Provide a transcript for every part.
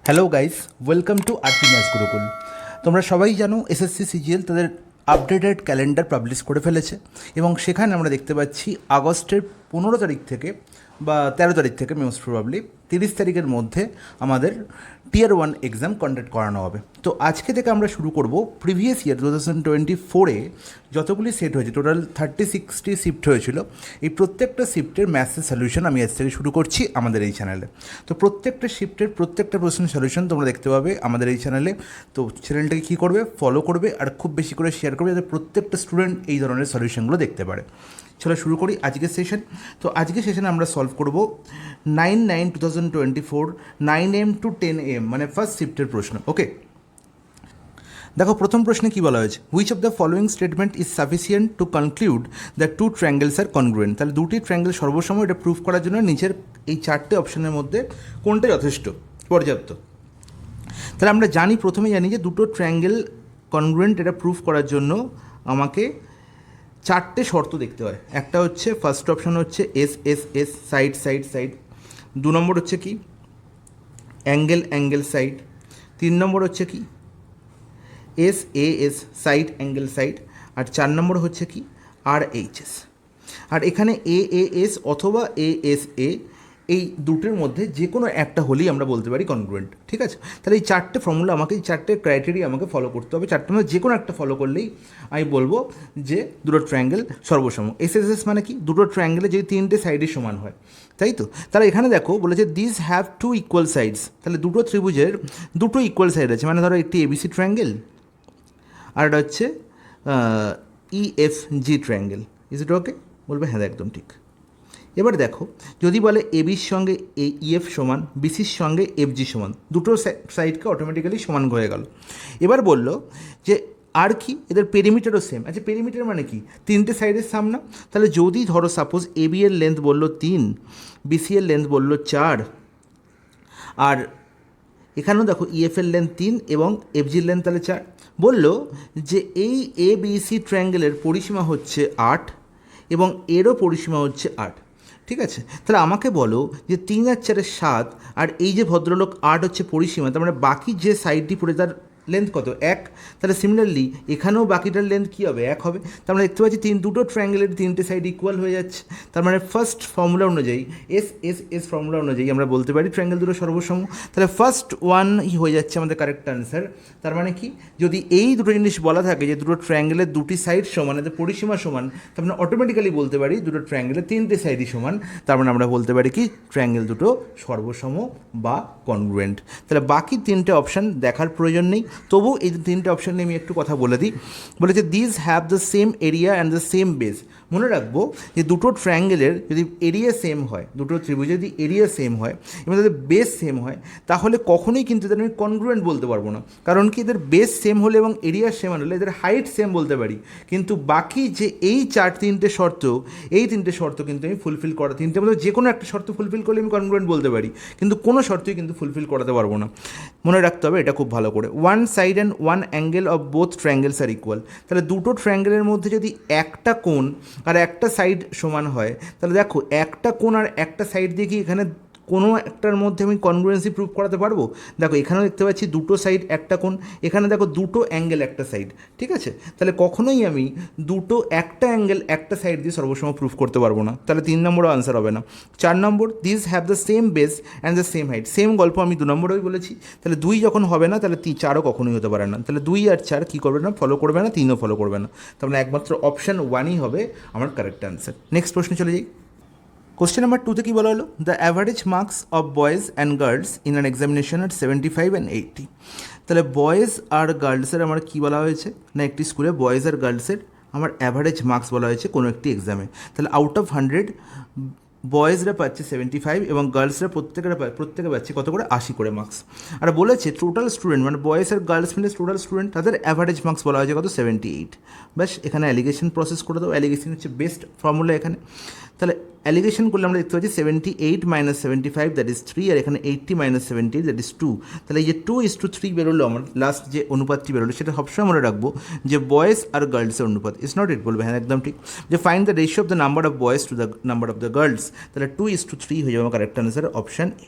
Hello guys, welcome to RP maths Gurukul. তোমরা সবাই জানো এসএসসি সিজিএল তাদের আপডেটেড ক্যালেন্ডার পাবলিশ করে ফেলেছে এবং সেখানে আমরা দেখতে পাচ্ছি আগস্টের 15 তারিখ থেকে বা 13 তারিখ থেকে মোস্ট প্রবাবলি 30 তারিখের মধ্যে আমাদের টিয়ার 1 এক্সাম কন্ডাক্ট করানো হবে। তো আজকে থেকে আমরা শুরু করব প্রিভিয়াস ইয়ার 2024-এ যতগুলি সেট হয়েছে, টোটাল 36টি শিফট হয়েছিল, এই প্রত্যেকটা শিফটের ম্যাথসের সলিউশন আমি আজ থেকে শুরু করছি আমাদের এই চ্যানেলে। তো প্রত্যেকটা শিফটের প্রত্যেকটা প্রশ্নের সলিউশন তোমরা দেখতে পাবে আমাদের এই চ্যানেলে। তো চ্যানেলটাকে কী করবে, ফলো করবে আর খুব বেশি করে শেয়ার করবে যাতে প্রত্যেকটা স্টুডেন্ট এই ধরনের সলিউশনগুলো দেখতে পারে। চলো শুরু করি আজকের সেশন। তো আজকের সেশনে আমরা সলভ করব 9/9/2024 9 AM to 10 AM মানে ফার্স্ট শিফটের প্রশ্ন। ওকে, দেখো প্রথম প্রশ্নে কী বলা হয়েছে, which of the following statement is sufficient to conclude the two triangles are congruent. তাহলে দুটি ট্রায়াঙ্গেল সর্বসম, এটা প্রুফ করার জন্য নিচের এই চারটে অপশনের মধ্যে কোনটা যথেষ্ট পর্যাপ্ত। তাহলে আমরা প্রথমে জানি যে দুটো ট্রায়াঙ্গেল কনগ্রুয়েন্ট, এটা প্রুফ করার জন্য আমাকে চারটে শর্ত দেখতে হয়। একটা হচ্ছে ফার্স্ট অপশন হচ্ছে S S S, side side side. 2 নম্বর হচ্ছে কি অ্যাঙ্গেল অ্যাঙ্গেল সাইড। 3 নম্বর হচ্ছে কি S A S, side angle side. আর 4 নম্বর হচ্ছে কি আর এইচ এস। আর এখানে এ এ এস অথবা এ এস এ, এই দুটোর মধ্যে যে কোনো একটা হলেই আমরা বলতে পারি কনগ্রুয়েন্ট। ঠিক আছে, তাহলে এই চারটে ফর্মুলা আমাকে, এই চারটে ক্রাইটেরিয়া আমাকে ফলো করতে হবে। চারটে মধ্যে যে কোনো একটা ফলো করলেই আমি বলবো যে দুটো ট্রায়াঙ্গেল সর্বসম। এস এস এস মানে কি, দুটো ট্রায়াঙ্গেলে যদি তিনটে সাইডে সমান হয়, তাই তো। তাহলে এখানে দেখো বলেছে this have to equal sides. তাহলে দুটো ত্রিভুজের দুটো ইকুয়াল সাইড আছে, মানে ধরো একটি এবিসি ট্রায়াঙ্গেল আর এটা হচ্ছে ইএফজি ট্রায়াঙ্গেল। ইজ ইট ওকে? বলবে হ্যাঁ একদম ঠিক। এবার দেখো যদি বলে এবির সঙ্গে ইএফ সমান, বিসির সঙ্গে এফজি সমান, দুটো সাইডকে অটোমেটিক্যালি সমান হয়ে গেল। এবার বলল যে আর কি এদের পেরিমিটারও সেম। আচ্ছা পেরিমিটার মানে কি, তিনটে সাইডের সামনা। তাহলে যদি ধরো সাপোজ এবি এর লেন্থ বললো 3, বিসি এর লেন্থ বললো 4, আর এখানেও দেখো ইএফ এর লেন্থ 3 এবং এফজির লেন্থ তাহলে 4। বললো যে এই এ বি সি ট্রায়াঙ্গেলের পরিসীমা হচ্ছে 8 এবং এরও পরিসীমা হচ্ছে 8। ঠিক আছে, তাহলে আমাকে বলো যে 3 আর 4 7, আর এই যে ভদ্রলোক 8 হচ্ছে পরিসীমা, তার মানে বাকি যে সাইডটি পড়ে তার লেন্থ কত, 1। তাহলে সিমিলারলি এখানেও বাকিটার লেন্থ কী হবে, 1 হবে। তার মানে দেখতে পাচ্ছি দুটো ট্রায়াঙ্গেলের তিনটে সাইড ইকুয়াল হয়ে যাচ্ছে। তার মানে ফার্স্ট ফর্মুলা অনুযায়ী, এস এস এস ফর্মুলা অনুযায়ী আমরা বলতে পারি ট্রায়াঙ্গেল দুটো সর্বসম। তাহলে ফার্স্ট ওয়ানই হয়ে যাচ্ছে আমাদের কারেক্ট আনসার। তার মানে কি, যদি এই দুটো জিনিস বলা থাকে যে দুটো ট্রায়াঙ্গেলের দুটি সাইড সমান, এদের পরিসীমা সমান, তার মানে অটোমেটিক্যালি বলতে পারি দুটো ট্রায়াঙ্গেলের তিনটে সাইডই সমান। তার মানে আমরা বলতে পারি কি ট্রায়াঙ্গেল দুটো সর্বসম বা কনগ্রুয়েন্ট। তাহলে বাকি তিনটে অপশান দেখার প্রয়োজন নেই, তবু এই তিনটে অপশান নিয়ে আমি একটু কথা বলে দিই। বলেছে this have the same area and the same base. মনে রাখবো যে দুটো ট্রায়াঙ্গেলের যদি এরিয়া সেম হয়, দুটো ত্রিভুজের যদি এরিয়া সেম হয় এবং তাদের বেস সেম হয়, তাহলে কখনোই কিন্তু এদের আমি কনগ্রুয়েন্ট বলতে পারবো না। কারণ কি, এদের বেস সেম হলে এবং এরিয়া সেম হলে এদের হাইট সেম বলতে পারি, কিন্তু বাকি যে এই তিনটে শর্ত, এই তিনটে শর্ত কিন্তু আমি ফুলফিল করা, তিনটের মধ্যে যে কোনো একটা শর্ত ফুলফিল করলে আমি কনগ্রুয়েন্ট বলতে পারি, কিন্তু কোনো শর্তই কিন্তু ফুলফিল করাতে পারবো না। মনে রাখতে হবে এটা খুব ভালো করে। One side and one angle of both triangles are equal. তাহলে দুটো ট্রায়াঙ্গেলের মধ্যে যদি একটা কোণ আর একটা সাইড সমান হয়, তাহলে দেখো একটা কোণ আর একটা সাইড দিয়ে কি এখানে কোনো একটার মধ্যে আমি কনগ্রুয়েন্সি প্রুফ করাতে পারবো? দেখো এখানেও দেখতে পাচ্ছি দুটো সাইড একটা কোণ, এখানে দেখো দুটো অ্যাঙ্গেল একটা সাইড। ঠিক আছে, তাহলে কখনোই আমি দুটো একটা অ্যাঙ্গেল একটা সাইড দিয়ে সর্বসম প্রুফ করতে পারবো না। তাহলে 3 নম্বরও আনসার হবে না। 4 নম্বর this have the same base and the same height. Same গল্প আমি 2 নম্বরেই বলেছি। তাহলে 2 যখন হবে না, তাহলে 4ও কখনোই হতে পারে না। তাহলে 2 আর 4 কী করবে না, ফলো করবে না, 3ও ফলো করবে না। তার মানে একমাত্র অপশান 1ই হবে আমার কারেক্ট আনসার। নেক্সট প্রশ্নে চলে যাই। কোশ্চেন নাম্বার 2তে কী বলা হলো, the average marks of boys and girls in an examination are 75 and 80। তাহলে বয়েজ আর গার্লসের আমার কী বলা হয়েছে না, একটি স্কুলে বয়েজ আর গার্লসের আমার অ্যাভারেজ মার্কস বলা হয়েছে কোনো একটি এক্সামে। তাহলে আউট অফ 100 বয়েজরা পাচ্ছে 75 এবং গার্লসরা প্রত্যেকে পাচ্ছে কত করে, 80 করে মার্কস। আর বলেছে টোটাল স্টুডেন্ট মানে বয়েজ আর গার্লস মিলে টোটাল স্টুডেন্ট, তাদের অ্যাভারেজ মার্কস বলা হয়েছে কত, 78। ব্যাস এখানে অ্যালিগেশন প্রসেস করে দাও। অ্যালিগেশন হচ্ছে বেস্ট ফর্মুলা এখানে। তাহলে অ্যালিগেশন করলে আমরা দেখতে পাচ্ছি 78 - 75 দ্যাট ইজ 3, আর এখানে 80 - 78 দ্যাট ইজ 2। তাহলে এই যে 2:3 বেরোলো আমার লাস্ট যে অনুপাতটি বেরোলো, সেটা সবসময় মনে রাখবো যে বয়েজ আর গার্লসের অনুপাত। ইটস নট ইট, বলবে হ্যাঁ একদম ঠিক। যে find the ratio of the number of boys to the number of the girls. তাহলে 2:3 হয়ে যাবে আমার correct answer option A.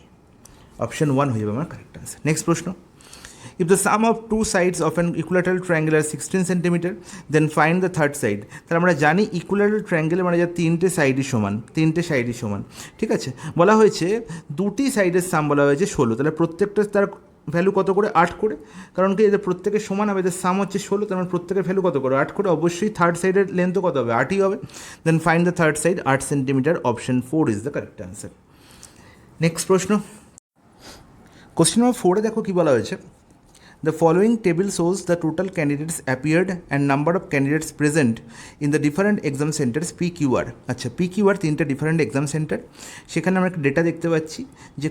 Option 1 হয়ে যাবে আমার কারেক্ট আনসার। নেক্সট প্রশ্ন, if the sum of two sides of an equilateral triangle are 16 centimeter, then find the third side. তাহলে আমরা জানি ইকুইল্যাটারাল ট্রায়াঙ্গেলে মানে যা তিনটে সাইডই সমান, ঠিক আছে। বলা হয়েছে দুটি সাইডের সাম বলা হয়েছে 16, তাহলে প্রত্যেকটা তার ভ্যালু কত করে? 8 করে, কারণ কি এদের প্রত্যেকের সমান হবে, এদের সাম হচ্ছে 16, তার মানে প্রত্যেকের ভ্যালু কত করে? 8 করে, অবশ্যই থার্ড সাইডের লেন্থও কত হবে? 8ই হবে। Then find the third side, 8 centimetre, option 4 is the correct answer. Next প্রশ্ন, কোশ্চেন নম্বর 4-এ দেখো কী বলা হয়েছে, the following table shows the total candidates appeared and number of candidates present in the different exam centers PQR. আচ্ছা, PQR তিনটে different exam centre, সেখানে আমরা একটা ডেটা দেখতে পাচ্ছি যে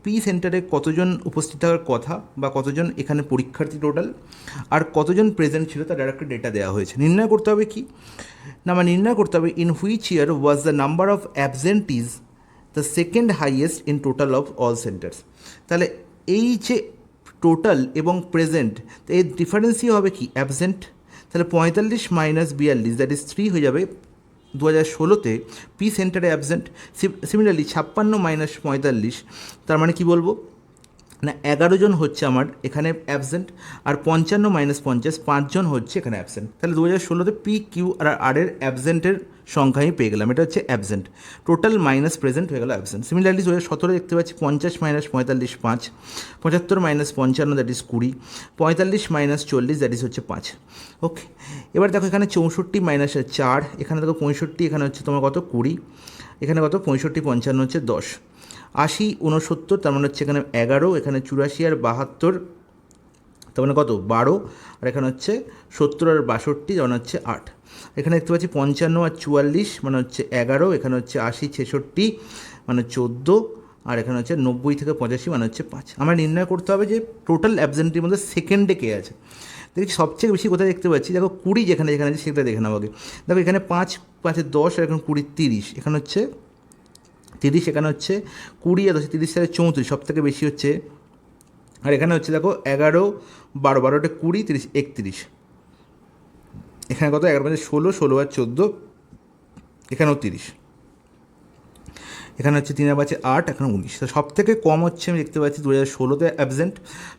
পি সেন্টারে কতজন উপস্থিত থাকার কথা বা কতজন এখানে পরীক্ষার্থী টোটাল আর কতজন প্রেজেন্ট ছিল তার একটা ডেটা দেওয়া হয়েছে। নির্ণয় করতে হবে কি না, আমার নির্ণয় করতে হবে in which year was the number of absentees the second highest in total of all centres. তাহলে এই যে টোটাল এবং প্রেজেন্ট, এর ডিফারেন্সই হবে কি? অ্যাবসেন্ট। তাহলে 45 মাইনাস 42 দ্যাট ইজ 3 হয়ে যাবে 2016-তে পি সেন্টারে অ্যাবসেন্ট। সিমিলারলি 56 মাইনাস 45, তার মানে কি বলবো না 11 জন হচ্ছে আমার এখানে অ্যাবসেন্ট, আর 55 মাইনাস 50 5 জন হচ্ছে এখানে অ্যাবসেন্ট। তাহলে 2016-তে পি কিউ আর এর অ্যাবসেন্টের সংখ্যা আমি পেয়ে গেলাম, এটা হচ্ছে অ্যাবসেন্ট। টোটাল মাইনাস প্রেজেন্ট হয়ে গেল অ্যাবসেন্ট। সিমিলারলি 2017 দেখতে পাচ্ছি 50 minus 45 5, 75 minus 55 that is 20, 45 minus 40 that is হচ্ছে 5। ওকে, এবার দেখো এখানে 64 মাইনাস 4, এখানে দেখো 65, এখানে হচ্ছে তোমার কত 20, এখানে কত 65 55 হচ্ছে 10, 80 69 তার মানে হচ্ছে এখানে 11, এখানে 84 আর 72 তার মানে কত 12, আর এখানে হচ্ছে 70 আর 62 তার মানে হচ্ছে 8। এখানে দেখতে পাচ্ছি 55 আর 44 মানে হচ্ছে 11, এখানে হচ্ছে 80 66 মানে 14, আর এখানে হচ্ছে 90 থেকে 85 মানে হচ্ছে 5। আমরা নির্ণয় করতে হবে যে টোটাল অ্যাবসেন্টের মধ্যে সেকেন্ডে কে আছে। দেখছি সবচেয়ে বেশি কোথায় দেখতে পাচ্ছি, দেখো 20 যেখানে আছে সেটা দেখে নেবো আগে। দেখো এখানে 5 5 10 আর এখানে 20 30, এখানে হচ্ছে 30, এখানে হচ্ছে 20 আর 10 30 সালে 34 সব থেকে বেশি হচ্ছে, আর এখানে হচ্ছে দেখো 11 12 12টা 20 30 31, এখানে কত 11 5 16 16 আর 14, এখানেও 30, এখানে হচ্ছে 3 আর 5 8, এখানে 19। তো সব থেকে কম হচ্ছে আমি দেখতে পাচ্ছি 2016-তে অ্যাবসেন্ট,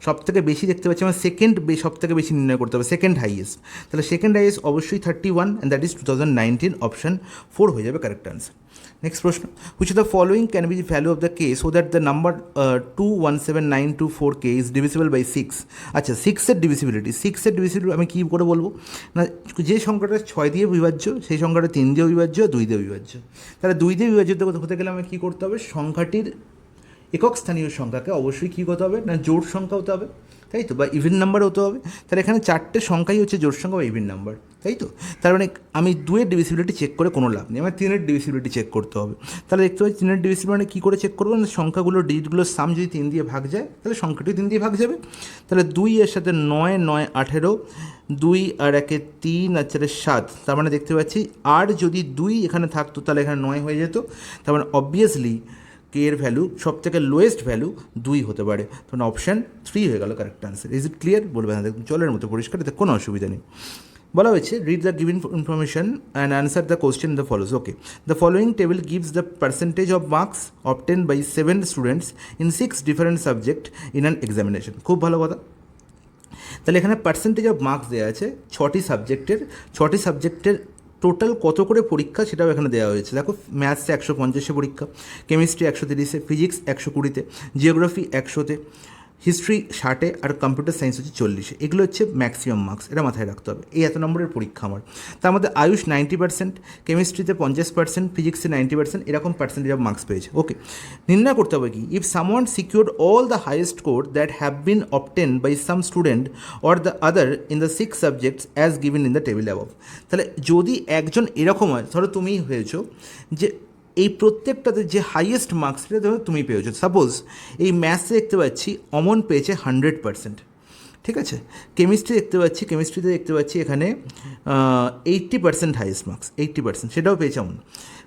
সব থেকে বেশি দেখতে পাচ্ছি আমার সেকেন্ড সব থেকে বেশি নির্ণয় করতে হবে, সেকেন্ড হাইয়েস্ট। তাহলে সেকেন্ড হাইয়েস্ট অবশ্যই 31 অ্যান্ড দ্যাট ইজ 2019, অপশন 4 হয়ে যাবে কারেক্ট আনসার। নেক্সট প্রশ্ন, which of the following can be value of the K so that the number 217924K is divisible by 6। আচ্ছা, 6-এর ডিভিসিবিলিটি আমি কী করে বলবো না, যে সংখ্যাটা 6 দিয়ে বিভাজ্য সেই সংখ্যাটা 3 দিয়ে বিভাজ্য 2 দিয়ে বিভাজ্য। তাহলে 2 দিয়ে বিভাজ্য হতে গেলে আমি কী করতে হবে, সংখ্যাটির একক স্থানীয় সংখ্যাকে অবশ্যই কী করতে হবে না জোড় সংখ্যা হতে হবে, তাই তো, বা ইভেন নাম্বার হতে হবে। তাহলে এখানে 4টে সংখ্যাই হচ্ছে জোড় সংখ্যা বা ইভেন নাম্বার, তাই তো। তার মানে আমি 2-এর ডিভিসিবিলিটি চেক করে কোনো লাভ নেই, আমার 3-এর ডিভিসিবিলিটি চেক করতে হবে। তাহলে দেখতে পাচ্ছি 3-এর ডিভিসিবিলিটি মানে কী করে চেক করবো না, সংখ্যাগুলোর ডিজিটগুলোর সাম যদি 3 দিয়ে ভাগ যায় তাহলে সংখ্যাটি 3 দিয়ে ভাগ যাবে। তাহলে 2 এর সাথে 9 9 18, 2 আর 1 3 আর 4 7, তার মানে দেখতে পাচ্ছি আর যদি 2 এখানে থাকতো তাহলে এখানে 9 হয়ে যেত। তার মানে অবভিয়াসলি কে এর ভ্যালু সব থেকে লোয়েস্ট ভ্যালু 2 হতে পারে, তখন অপশান 3 হয়ে গেল correct answer. Is it clear? বলবে হ্যাঁ, দেখুন জলের মতো পরিষ্কার, এতে কোনো অসুবিধা নেই। বলা হয়েছে read the given information and answer the question the follows. Okay, the following table gives the percentage of marks obtain by 7 students in 6 different subject in an examination. খুব ভালো কথা। তাহলে এখানে পার্সেন্টেজ অফ মার্কস দেওয়া আছে 6টি সাবজেক্টের total কত করে পরীক্ষা সেটাও এখানে দেওয়া হয়েছে। দেখো ম্যাথসে 150-এ পরীক্ষা, কেমিস্ট্রি 130-এ, ফিজিক্স 120-তে, জিওগ্রাফি 100-তে, হিস্ট্রি 60-এ, আর কম্পিউটার সায়েন্স হচ্ছে 40-এ। এগুলো হচ্ছে ম্যাক্সিমাম মার্কস, এটা মাথায় রাখতে হবে। এই এত নম্বরের পরীক্ষা আমার, তার মধ্যে আয়ুষ 90%, কেমিস্ট্রিতে 50%, ফিজিক্সে 90%, এরকম পার্সেন্টেজ অফ মার্কস পেয়েছে। ওকে, নির্ণয় করতে হবে কি, if someone secured all the highest score that have been obtain by some student or the other in the 6 subjects as given in the table above. তাহলে যদি একজন এরকম হয়, ধরো তুমিই হয়েছো যে এই প্রত্যেকটাতে যে হাইয়েস্ট মার্কস সেটা ধরো তুমি পেয়েছো। সাপোজ এই ম্যাথসে দেখতে পাচ্ছি অমন পেয়েছে 100%, ঠিক আছে। কেমিস্ট্রিতে দেখতে পাচ্ছি এখানে 80% হাইয়েস্ট মার্কস, 80% সেটাও পেয়েছে অমন।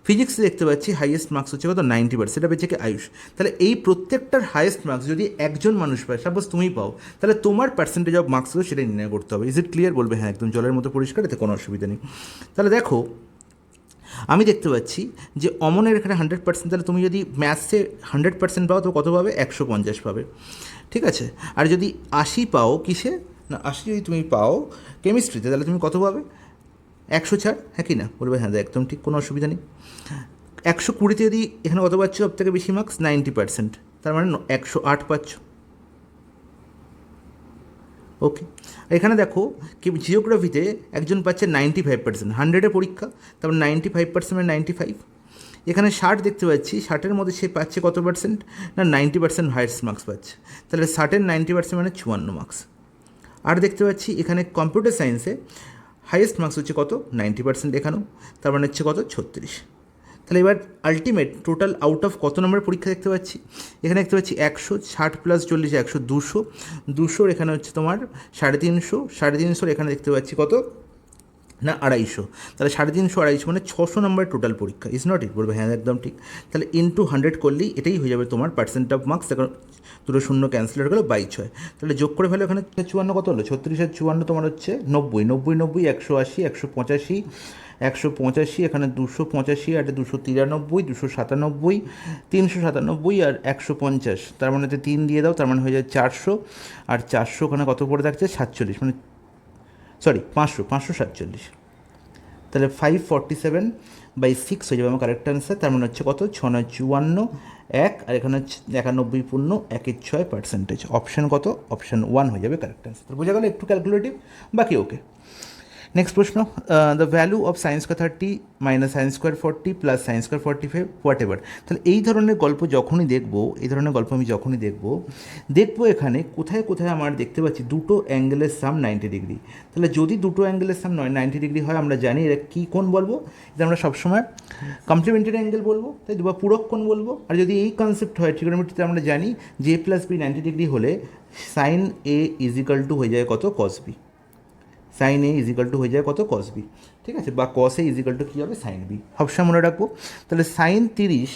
ফিজিক্সে দেখতে পাচ্ছি হাইয়েস্ট মার্কস হচ্ছে কত 90%, সেটা পেয়েছে কি আয়ুষ। তাহলে এই প্রত্যেকটার হাইয়েস্ট মার্কস যদি একজন মানুষ পায়, সাপোজ তুমি পাও, তাহলে তোমার পার্সেন্টেজ অফ মার্কসগুলো সেটা নির্ণয় করতে হবে। Is it clear? বলবে হ্যাঁ, একদম জলের মতো পরিষ্কার, এতে কোনো অসুবিধা নেই। তাহলে দেখো আমি দেখতে পাচ্ছি যে অমনের এখানে 100%, তাহলে তুমি যদি ম্যাথসে 100% পাও তো কত পাবে? 150 পাবে, ঠিক আছে। আর যদি 80 পাও কিসে না, 80 যদি তুমি পাও কেমিস্ট্রিতে, তাহলে তুমি কত পাবে? 104, হ্যাঁ কি না? বলবে হ্যাঁ একদম ঠিক, কোনো অসুবিধা নেই। 120তে যদি এখানে কত পাচ্ছ সব থেকে বেশি মার্কস? 90%, তার মানে 108 পাচ্ছ। ওকে, এখানে দেখো কি জিওগ্রাফিতে একজন পাচ্ছে 95%, 100-এ পরীক্ষা, তারপর 95% মানে 95। এখানে 60 দেখতে পাচ্ছি, 60-এর মধ্যে সে পাচ্ছে কত পার্সেন্ট? না 90% হাইয়েস্ট মার্কস পাচ্ছে, তাহলে 60-এর 90% মানে 54 মার্কস। আর দেখতে পাচ্ছি এখানে কম্পিউটার সায়েন্সে হাইয়েস্ট মার্কস হচ্ছে কত? 90% এখানেও, তার মানে হচ্ছে কত? 36। তাহলে এবার আলটিমেট টোটাল আউট অফ কত নম্বরের পরীক্ষা দেখতে পাচ্ছি? এখানে দেখতে পাচ্ছি 160 প্লাস 40 100, 200 এখানে হচ্ছে তোমার 350, 350 এখানে দেখতে পাচ্ছি কত না 250, তাহলে 350 250 মানে 600 নম্বরের টোটাল পরীক্ষা। Is not it? বলবে হ্যাঁ একদম ঠিক। তাহলে ইন্টু 100 করলেই এটাই হয়ে যাবে তোমার পার্সেন্ট অফ মার্কস। এখন দুটো শূন্য ক্যান্সেল হয়ে গেলো, 22। তাহলে যোগ করে ফেলো, এখানে 54 কত হলো? 36 আর 54 তোমার হচ্ছে 90, 90 90 180, 185, 185 এখানে 285 আর 293, 297, 397 আর 150, তার মানে 3 দিয়ে দাও, তার মানে হয়ে যায় 400, আর 400 ওখানে কত পড়ে থাকছে? 47, মানে সরি 547। তাহলে 547/6 হয়ে যাবে আমার কারেক্ট অ্যান্সার। তার মানে হচ্ছে কত? 654 1, আর এখানে হচ্ছে 91.16%। অপশান কত? অপশান 1 হয়ে যাবে কারেক্ট অ্যান্সার। বোঝা গেল? একটু ক্যালকুলেটিভ, বাকি ওকে। নেক্সট প্রশ্ন, the value of sine square 30 minus sine square 40 plus sine square 45 what ever. তাহলে এই ধরনের গল্প যখনই দেখবো, এই ধরনের গল্প আমি যখনই দেখবো এখানে কোথায় কোথায় আমার দেখতে পাচ্ছি দুটো অ্যাঙ্গেলের সাম 90 ডিগ্রি। তাহলে যদি দুটো অ্যাঙ্গেলের সাম 90 ডিগ্রি হয়, আমরা জানি এটা কী কোণ বলবো? এটা আমরা সবসময় কমপ্লিমেন্টারি অ্যাঙ্গেল বলবো, তাই বা পূরক কোণ বলবো। আর যদি এই কনসেপ্ট হয় ট্রিগোনোমেট্রিতে, আমরা জানি যে এ প্লাস বি 90 ডিগ্রি হলে সাইন এ ইজিক্যাল টু হয়ে যায় কত? Cos B. Sine A equal to হয়ে যায় কত? কস বি, ঠিক আছে, বা কস এ ইজিক্যাল টু কী হবে? Sine B. সবসময় মনে রাখবো। তাহলে সাইন 30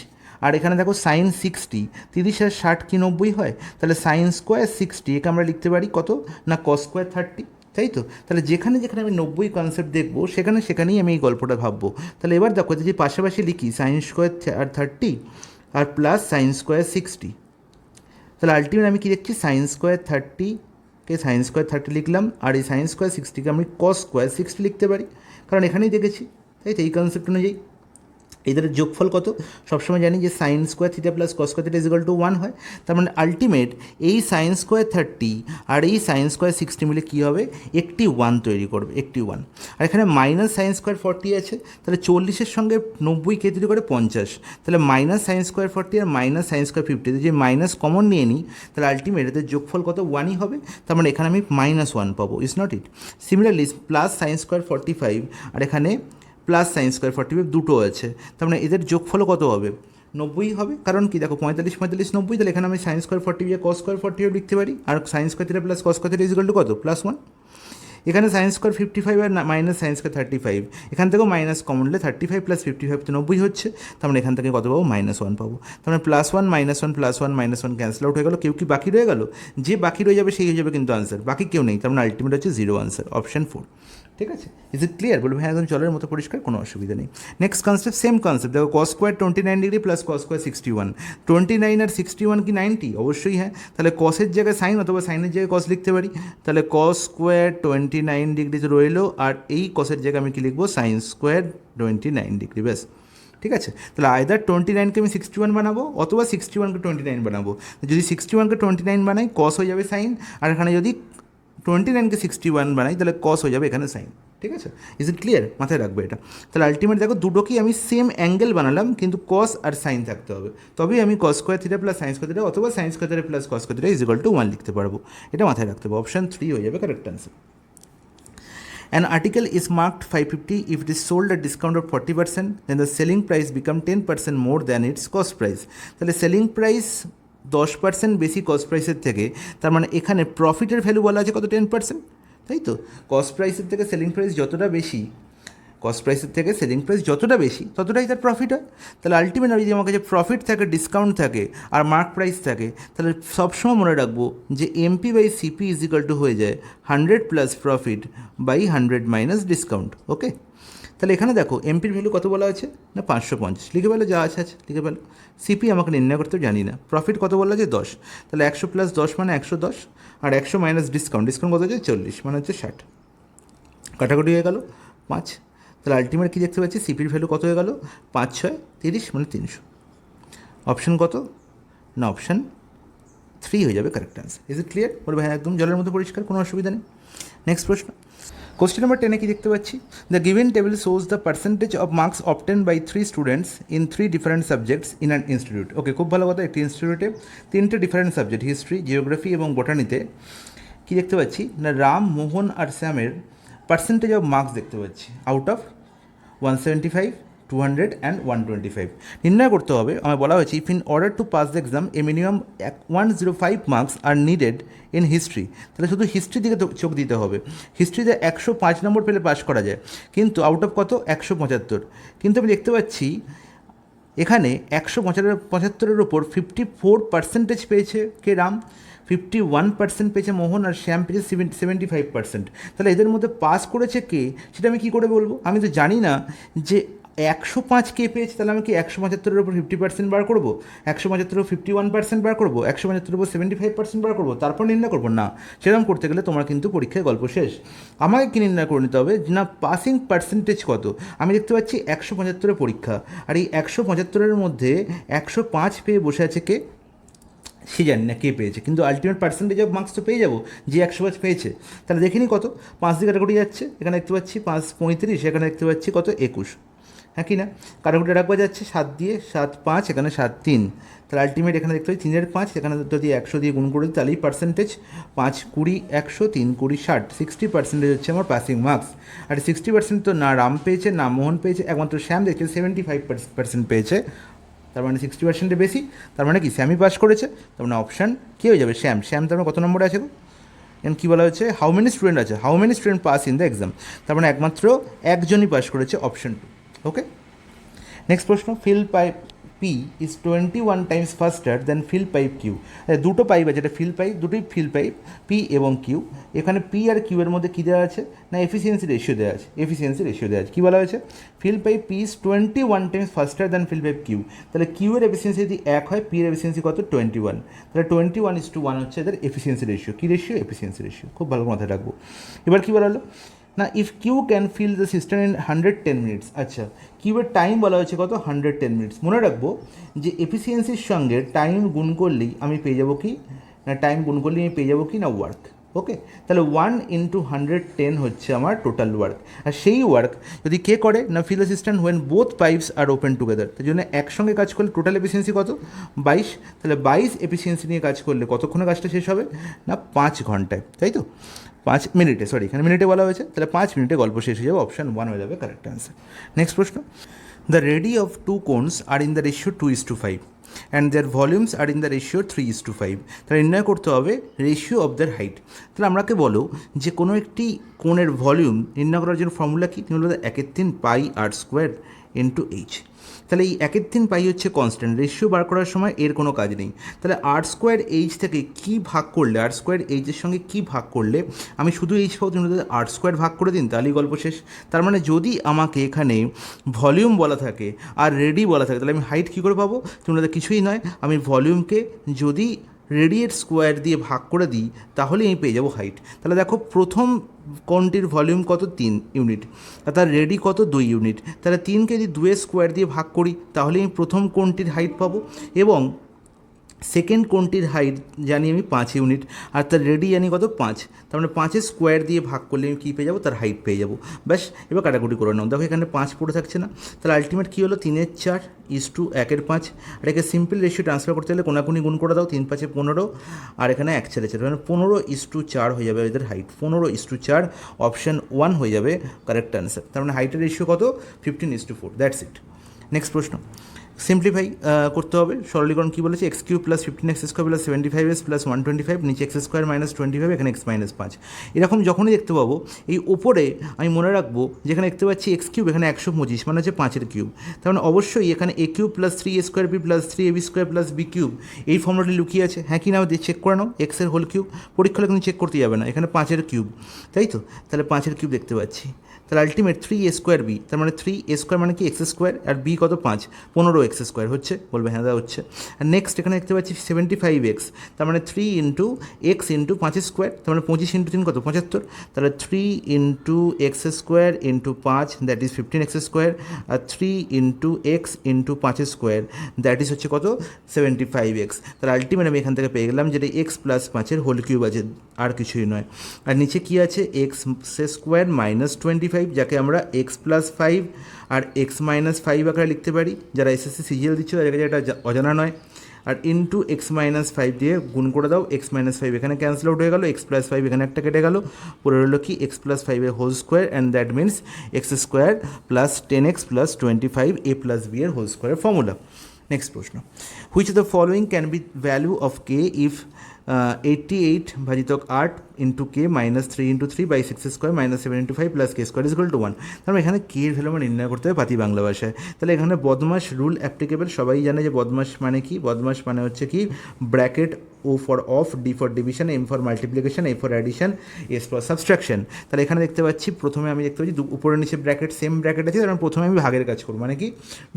আর এখানে দেখো সাইন 60, 30 আর 60 কি 90 হয়? তাহলে সাইন স্কোয়ার 60 একে আমরা লিখতে পারি কত না? কস স্কোয়ার 30, তাই তো? তাহলে যেখানে যেখানে আমি 90 কনসেপ্ট দেখবো সেখানেই আমি এই গল্পটা ভাববো। তাহলে এবার দেখো যে পাশাপাশি লিখি সাইন স্কোয়ার আর 30 আর প্লাস সাইন স্কোয়ার 60, তাহলে আলটিমেট আমি কী দেখছি? সাইন স্কোয়ার 30 কে সাইন স্কোয়ার 30 লিখলাম, আর এই সাইন স্কোয়ার 60কে আমি কস স্কোয়ার 60 লিখতে পারি, কারণ এখানেই দেখেছি, তাই তো? এই কনসেপ্ট অনুযায়ী এদের যোগফল কত? সবসময় জানি যে sine square theta plus cos square theta is equal to 1 হয়। তার মানে আলটিমেট এই সাইন স্কোয়ার 30 আর এই সাইন স্কোয়ার 60 মিলে কী হবে? একটি 1 তৈরি করবে, একটি 1। আর এখানে মাইনাস সাইন স্কোয়ার 40 আছে, তাহলে 40-এর সঙ্গে 90 কে তৈরি করে? 50, তাহলে মাইনাস সাইন স্কোয়ার 40 আর মাইনাস সাইন স্কোয়ার 50, যে মাইনাস কমন নিয়ে নিই, তাহলে আলটিমেট এদের যোগফল কত? 1ই হবে। তার মানে এখানে আমি -1 পাবো। Is not it? Similarly plus sine square 45 আর এখানে প্লাস সাইন স্কোয়ার 45 দুটো আছে, তার মানে এদের যোগফলও কত হবে? 90 হবে। কারণ কি দেখো 45 45 90, তাহলে এখানে আমি সাইন স্কোয়ার 45 কস স্কোয়ার 45 লিখতে পারি, আর sine square theta plus cos square theta is equal to কত? +1। এখানে সাইন স্কোয়ার 55 আর মাইনাস সাইন স্কোয়ার 35, এখান থেকেও মাইনাস কমন নিলে 35 + 55 তো 90 হচ্ছে, তার মানে এখান থেকে কত পাবো? -1 পাবো। তার মানে +1 -1 +1 -1 ক্যান্সেল আউট হয়ে গেলো। কেউ কি বাকি রয়ে গেল? যে বাকি রয়ে যাবে সেই হয়ে যাবে কিন্তু আনসার, বাকি কেউ নেই। তার মানে আলটিমেট হচ্ছে 0 আনসার, অপশন 4। ঠিক আছে? Is it clear? বলবো হ্যাঁ একদম জলের মতো পরিষ্কার, কোনো অসুবিধা নেই। নেক্সট কনসেপ্ট, সেম কনসেপ্ট, দেখো cos square 29 degree plus cos square 61, 29 আর 61 কি 90? অবশ্যই হ্যাঁ। তাহলে কসের জায়গায় সাইন অথবা সাইনের জায়গায় কস লিখতে পারি, তাহলে কস স্কোয়ার 29 ডিগ্রি রইলো, আর এই কসের জায়গায় আমি কি লিখবো? সাইন স্কোয়ার 29 ডিগ্রি, ব্যাস। ঠিক আছে? তাহলে আইদার 29কে আমি 61 বানাবো অথবা 61কে 29 বানাবো। যদি 61কে 29 বানাই কস হয়ে যাবে সাইন, আর এখানে যদি 29কে 61 বানাই তাহলে কস হয়ে যাবে এখানে সাইন। ঠিক আছে? Is it clear? মাথায় রাখবে এটা। তাহলে আলটিমেট দেখো দুটোকেই আমি সেম অ্যাঙ্গেল বানালাম, কিন্তু কস আর সাইন থাকতে হবে, তবেই আমি cos square theta plus sine square theta অথবা sine square theta plus cos square theta is equal to 1 লিখতে পারবো। এটা মাথায় রাখতে হবে। অপশন 3 হয়ে যাবে correct answer. An article is marked 550 if it is sold at discount of 40%, then the selling price become 10% more than its cost price. তাহলে selling price 10% বেশি কস্ট প্রাইসের থেকে, তার মানে এখানে প্রফিটের ভ্যালু বলা আছে কত? 10%, তাই তো? কস্ট প্রাইসের থেকে সেলিং প্রাইস যতটা বেশি, কস্ট প্রাইসের থেকে সেলিং প্রাইস যতটা বেশি ততটাই তার প্রফিট হয়। তাহলে আলটিমেট যদি আমার কাছে প্রফিট থাকে, ডিসকাউন্ট থাকে আর মার্ক প্রাইস থাকে, তাহলে সবসময় মনে রাখবো যে MP/CP ইজিক্যাল টু হয়ে যায় 100 plus profit by 100 minus discount. Okay, তাহলে এখানে দেখো এমপির ভ্যালু কত বলা আছে না 550, লিখে ফেলো যা আছে লিখে ফেলো। সিপি আমাকে নির্ণয় করতে জানি না। প্রফিট কত বলা আছে 10, তাহলে 100 + 10 মানে 110, আর 100 মাইনাস ডিসকাউন্ট কত হচ্ছে 40 মানে হচ্ছে 60, কাটাকুটি হয়ে গেল 5। তাহলে আলটিমেট কী দেখতে পাচ্ছি সিপির ভ্যালু কত হয়ে গেল 5 6 30 মানে 300। অপশন কত না অপশান 3 হয়ে যাবে correct answer. Is it clear? বলবে হ্যাঁ একদম জলের মতো পরিষ্কার, কোনো অসুবিধা নেই। নেক্সট প্রশ্ন, কোশ্চেন নাম্বার 10-এ কি দেখতে পাচ্ছি, the given table shows the percentage of marks obtain by 3 students in 3 different subjects in an institute. Okay, খুব ভালো কথা। একটি ইনস্টিটিউটে 3টে ডিফারেন্ট সাবজেক্ট হিস্ট্রি, জিওগ্রাফি এবং বোটানিতে কী দেখতে পাচ্ছি না রাম, মোহন আর শ্যামের পার্সেন্টেজ অফ মার্কস দেখতে পাচ্ছি আউট অফ 175, 200 অ্যান্ড 125 নির্ণয় করতে হবে। আমার বলা হয়েছে if in order to pass the exam A minimum 105 marks are needed in history. তাহলে শুধু হিস্ট্রি দিকে চোখ দিতে হবে। হিস্ট্রিতে 105 নম্বর পেলে পাস করা যায়, কিন্তু আউট অফ কত 175। কিন্তু আমি দেখতে পাচ্ছি এখানে 175-এর ওপর 54% পেয়েছে কে রাম, 51% পেয়েছে মোহন, আর শ্যাম পেয়েছে 75%। তাহলে এদের মধ্যে পাস করেছে কে সেটা আমি কী করে বলবো? আমি তো জানি না যে 105 কে পেয়েছে। তাহলে আমি কি 175-এর ওপর 50% বার করবো, 175-এর ওপর 51% বার করবো, 175-এর ওপর 75% বার করবো, তারপর নির্ণয় করবো? না, সেরকম করতে গেলে তোমার কিন্তু পরীক্ষায় গল্প শেষ। আমাকে কি নির্ণয় করে নিতে হবে না পাসিং পার্সেন্টেজ কত। আমি দেখতে পাচ্ছি 175-এর পরীক্ষা, আর এই 175-এর মধ্যে 105 পেয়ে বসে আছে কে সে জানি না কে পেয়েছে, কিন্তু আলটিমেট পার্সেন্টেজ অফ মার্কস তো পেয়ে যাবো যে 105 পেয়েছে। তাহলে দেখিনি কত 5 দিয়ে কাটাকুটি যাচ্ছে, এখানে দেখতে পাচ্ছি 5 35, এখানে দেখতে পাচ্ছি কত 21, হ্যাঁ কি না? কাটাকুটি রাখবা যাচ্ছে 7 দিয়ে, 7 5, এখানে 7 3, তাহলে আলটিমেট এখানে দেখতে পাচ্ছি 3-এর 5, এখানে যদি 100 দিয়ে গুণ করে দিই তাহলেই পার্সেন্টেজ 5 20 100 3 20 60, 60% হচ্ছে আমার পাসিং মার্কস। আর 60% তো না রাম পেয়েছে না মোহন পেয়েছে, একমাত্র শ্যাম দেখছে 75% পেয়েছে, তার মানে 60%-এর বেশি, তার মানে কি শ্যামই পাস করেছে। তার মানে অপশান কী হয়ে যাবে শ্যাম। শ্যাম তার মানে কত নম্বরে আছে গো? এখন কী বলা হয়েছে হাউ মেনি স্টুডেন্ট আছে, how many student pass in the exam, তার মানে একমাত্র একজনই পাস করেছে, অপশান 2। ওকে, নেক্সট প্রশ্ন, fill pipe P is 21 times faster than fill pipe Q. দুটো পাইপ আছে, এটা ফিল পাইপ, দুটোই ফিল পাইপ পি এবং কিউ। এখানে পি আর কিউ এর মধ্যে কী দেওয়া আছে না এফিসিয়েন্সি রেশিও দেওয়া আছে, এফিসিয়েন্সি রেশিও দেওয়া আছে। কী বলা হয়েছে fill pipe P is 21 times faster than fill pipe Q. তাহলে কিউ এর এফিসিয়েন্সি যদি 1 হয়, পি এর এফিসিয়েন্সি কত 21, তাহলে 21:1 হচ্ছে এদের এফিসিয়েন্সি রেশিও। কী রেশিও? Efficiency ratio. খুব ভালো মাথায় রাখবো। এবার কী বলা হলো না if Q can fill the system in 110 minutes. আচ্ছা, কিউয়ের টাইম বলা হয়েছে কত 110 মিনিটস। মনে রাখবো যে এফিসিয়েন্সির সঙ্গে টাইম গুণ করলেই আমি পেয়ে যাবো কি না টাইম গুণ করলেই আমি পেয়ে যাবো কি না ওয়ার্ক। ওকে, তাহলে 1 × 110 হচ্ছে আমার টোটাল ওয়ার্ক। আর সেই ওয়ার্ক যদি কে করে না fill the system when both pipes are open together. তাই জন্য একসঙ্গে কাজ করলে টোটাল এফিসিয়েন্সি কত 22। তাহলে 22 এফিসিয়েন্সি নিয়ে কাজ করলে কতক্ষণে কাজটা শেষ হবে না 5 ঘন্টায়, তাই তো 5 মিনিটে, সরি এখানে মিনিটে বলা হয়েছে, তাহলে 5 মিনিটে গল্প শেষ হয়ে যাবে, অপশান 1 হয়ে যাবে কারেক্ট অ্যান্সার। নেক্সট প্রশ্ন, the radii of 2 cones are in the ratio 2:5 and their volumes are in the ratio 3:5। তাহলে নির্ণয় করতে হবে রেশিও অফ দেয়ার হাইট। তাহলে আমাকে বলো যে কোনো একটি কোণের ভলিউম নির্ণয় করার জন্য ফর্মুলা কী? তুমি বলতে 1/3 πr² × h। তাহলে এই 1/3 পাই হচ্ছে কনস্ট্যান্ট, রেশিও বার করার সময় এর কোনো কাজ নেই। তাহলে r² h থেকে কী ভাগ করলে, r² h এর সঙ্গে কী ভাগ করলে আমি শুধু h পাবো, তুমি r² ভাগ করে দিন, তাহলেই গল্প শেষ। তার মানে যদি আমাকে এখানে ভলিউম বলা থাকে আর রেডি বলা থাকে, তাহলে আমি হাইট কী করে পাবো? তুমি কিছুই নয়, আমি ভলিউমকে যদি রেডিয়েট স্কোয়ার দিয়ে ভাগ করে দিই তাহলে আমি পেয়ে যাবো হাইট। তাহলে দেখো প্রথম কোণটির ভলিউম কত 3 ইউনিট, আর তার রেডি কত 2 ইউনিট। তাহলে 3কে যদি 2 স্কোয়ার দিয়ে ভাগ করি তাহলে আমি প্রথম কোণটির হাইট পাবো, এবং সেকেন্ড কোণটির হাইট জানি আমি 5 ইউনিট, আর তার রেডি জানি কত 5। তার মানে 5 স্কোয়ার দিয়ে ভাগ করলে আমি কী পেয়ে যাবো? তার হাইট পেয়ে যাবো। ব্যাস, এবার কাটাকুটি করে নাও। দেখো এখানে 5 পড়ে থাকছে না, তাহলে আলটিমেট কী হলো 3/4:1/5। আর একে সিম্পল রেশিও ট্রান্সফার করতে গেলে কোনাকুনি গুণ করে দাও, 3 5 15, আর এখানে 1 4 4, মানে 15:4 হয়ে যাবে এদের হাইট, 15:4, অপশান 1 হয়ে যাবে কারেক্ট অ্যান্সার। তার মানে হাইটের রেশিও কত 15:4, দ্যাটস ইট। নেক্সট প্রশ্ন, সিম্পলিফাই করতে হবে। সরলীকরণ কী বলেছে? x³ + 15x² + 75s + 125, নিচে x² - 25, এখানে x - 5। এরকম যখনই দেখতে পাবো এই ওপরে আমি মনে রাখবো যেখানে দেখতে পাচ্ছি x³ এখানে 125 মানে হচ্ছে 5-এর কিউব। তার মানে অবশ্যই এখানে a³ + 3a² b + 3ab² + b³ এই ফর্মুলাটি লুকিয়ে আছে, হ্যাঁ কি না দিয়ে চেক করে নাও। x এর হোল কিউব পরীক্ষা হলে কিন্তু চেক করতে যাবে না, এখানে 5-এর কিউব, তাই তো? তাহলে 5-এর কিউব দেখতে পাচ্ছি, তাহলে আলটিমেট 3a² বি, তার মানে 3a² মানে কি x² আর বি কত 5, 15x² হচ্ছে, বলবে হ্যাঁ দাদা হচ্ছে। আর নেক্সট এখানে দেখতে পাচ্ছি 75x, তার মানে 3 ইন্টু এক্স ইন্টু 5², তার মানে 25 ইন্টু 3 কত 75, তাহলে 3 into x² into 5 that is 15x², আর 3 into X into 5² that is হচ্ছে কত 75x। তাহলে আলটিমেট আমি এখান থেকে পেয়ে গেলাম যেটা x প্লাস 5 হোল কিউব আছে, আর কিছুই নয়। আর নিচে কি আছে x² মাইনাস 25, যাকে আমরা x প্লাস 5 আর x মাইনাস 5 আকারে লিখতে পারি, যারা এসএসসি সিজিএল দিচ্ছে তাদের কাছে এটা অজানা নয়। আর ইন্টু x মাইনাস 5 দিয়ে গুণ করে দাও, x মাইনাস 5 এখানে ক্যান্সেল আউট হয়ে গেল, x প্লাস 5 এখানে একটা কেটে গেল, পরে রইল কি x plus 5 whole square, and that means x² plus 10x plus 25 a plus b whole স্কোয়ারের ফর্মুলা। নেক্সট প্রশ্ন, which of the following can be value of K if 88 ভাজিতক 8 into K minus 3 into 3 by 6² minus 7 into 5 plus কে² is equal to 1। তার মানে এখানে কে এর value আমরা নির্ণয় করতে হবে পাতি বাংলা ভাষায়। তাহলে এখানে বদমাস রুল অ্যাপ্লিকেবল, সবাই জানে যে বদমাস মানে কি, বদমাস মানে হচ্ছে কি bracket O for of, D for division, M for multiplication, A for addition, S for subtraction. তাহলে এখানে দেখতে পাচ্ছি প্রথমে আমি দেখতে পাচ্ছি উপরে নিচে ব্র্যাকেট সেম ব্র্যাকেট আছে, তার মানে প্রথমে আমি ভাগের কাজ করবো, মানে কি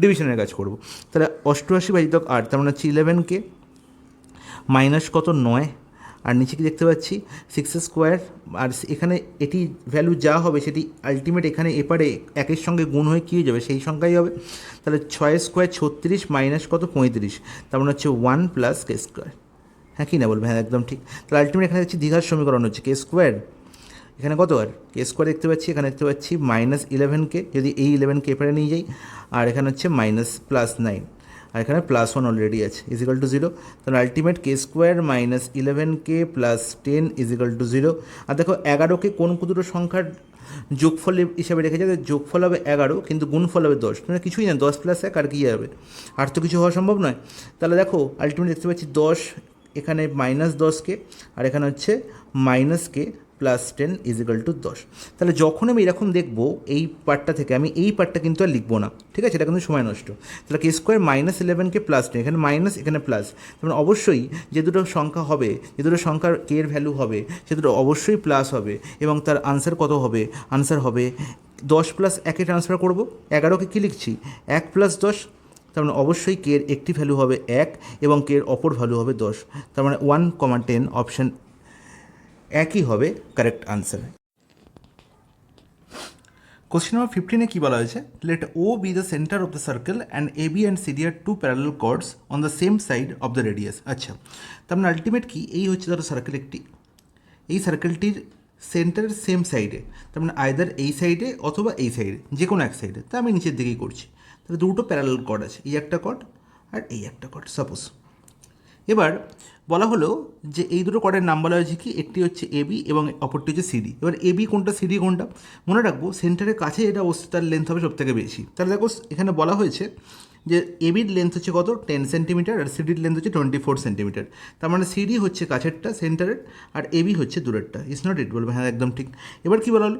ডিভিশনের কাজ করবো। তাহলে 88 ভাজিতক 8, তার মানে হচ্ছে 11কে মাইনাস কত 9, আর নিচে কি দেখতে পাচ্ছি 6², আর এখানে এটি ভ্যালু যা হবে সেটি আলটিমেট এখানে এপারে একের সঙ্গে গুণ হয়ে কী হয়ে যাবে সেই সংখ্যাই হবে। তাহলে 6² 36 মাইনাস কত 35, তার মানে হচ্ছে 1 প্লাস কে²। হ্যাঁ কি না বলবে, হ্যাঁ একদম ঠিক। তাহলে আলটিমেট এখানে দেখছি দ্বিঘাত সমীকরণ হচ্ছে কে², এখানে কত আর কে² দেখতে পাচ্ছি, এখানে দেখতে পাচ্ছি মাইনাস 11কে, যদি এই 11কে এপারে নিয়ে যাই, আর এখানে হচ্ছে মাইনাস প্লাস 9, আর এখানে প্লাস 1 অলরেডি আছে, ইজ ইকাল টু 0। তাহলে আলটিমেট কে² মাইনাস 11কে প্লাস 10 ইজ ইকাল টু 0। আর দেখো 11কে কোন দুটো সংখ্যার যোগফল হিসাবে রেখে যাবে, যোগফল হবে 11 কিন্তু গুণফল হবে 10, মানে কিছুই না 10 প্লাস 1 আর কি যাবে, আর তো কিছু হওয়া সম্ভব নয়। তাহলে দেখো আলটিমেট দেখতে পাচ্ছি 10, এখানে মাইনাস 10কে, আর এখানে হচ্ছে minus k plus 10 is equal two 10। তাহলে যখন আমি এরকম দেখবো এই পার্টটা থেকে, আমি এই পার্টটা কিন্তু আর লিখবো না, ঠিক আছে, এটা কিন্তু সময় নষ্ট। তাহলে কে² মাইনাস 11কে প্লাস 10, এখানে মাইনাস এখানে প্লাস, তাহলে অবশ্যই যে দুটো সংখ্যা হবে, যে দুটো সংখ্যার কে এর ভ্যালু হবে সে দুটো অবশ্যই প্লাস হবে, এবং তার আনসার কত হবে, আনসার হবে 10 প্লাস 1-এ ট্রান্সফার করবো, 11কে কী লিখছি 1 প্লাস 10, তার মানে অবশ্যই কে এর একটি ভ্যালু হবে 1 এবং কে এর অপর ভ্যালু হবে 10, তার মানে 1, 10 অপশান একই হবে কারেক্ট আনসার। কোশ্চেন নাম্বার 15-এ কী বলা হয়েছে, let O be the centre of the circle and A B and C D are two parallel chords on the same side of the radius. আচ্ছা, তার মানে আলটিমেট কি, এই হচ্ছে ধরো সার্কেল একটি, এই সার্কেলটির সেন্টারের সেম সাইডে, তার মানে আইদার এই সাইডে অথবা এই সাইডে, যে কোনো এক সাইডে, তা আমি নিচের দিকেই করছি। তাহলে দুটো প্যারালাল কর্ড আছে, এই একটা কর্ড আর এই একটা কর্ড সাপোজ। এবার বলা হলো যে এই দুটো কর্ডের নাম বলা হয়েছে কি, একটি হচ্ছে এবি এবং অপরটি হচ্ছে সিডি। এবার এবি কোনটা সিডি কোনটা মনে রাখবো, সেন্টারের কাছে এটা অবস্থা তার লেন্থ হবে সব থেকে বেশি। তাহলে দেখো এখানে বলা হয়েছে যে এবির লেন্থ হচ্ছে কত 10 সেন্টিমিটার আর সিডির লেন্থ হচ্ছে 24 সেন্টিমিটার, তার মানে সিডি হচ্ছে কাছেরটা সেন্টারের আর এবি হচ্ছে দূরেরটা। ইজ নট ইট, বলবে হ্যাঁ একদম ঠিক। এবার কী বলা হলো,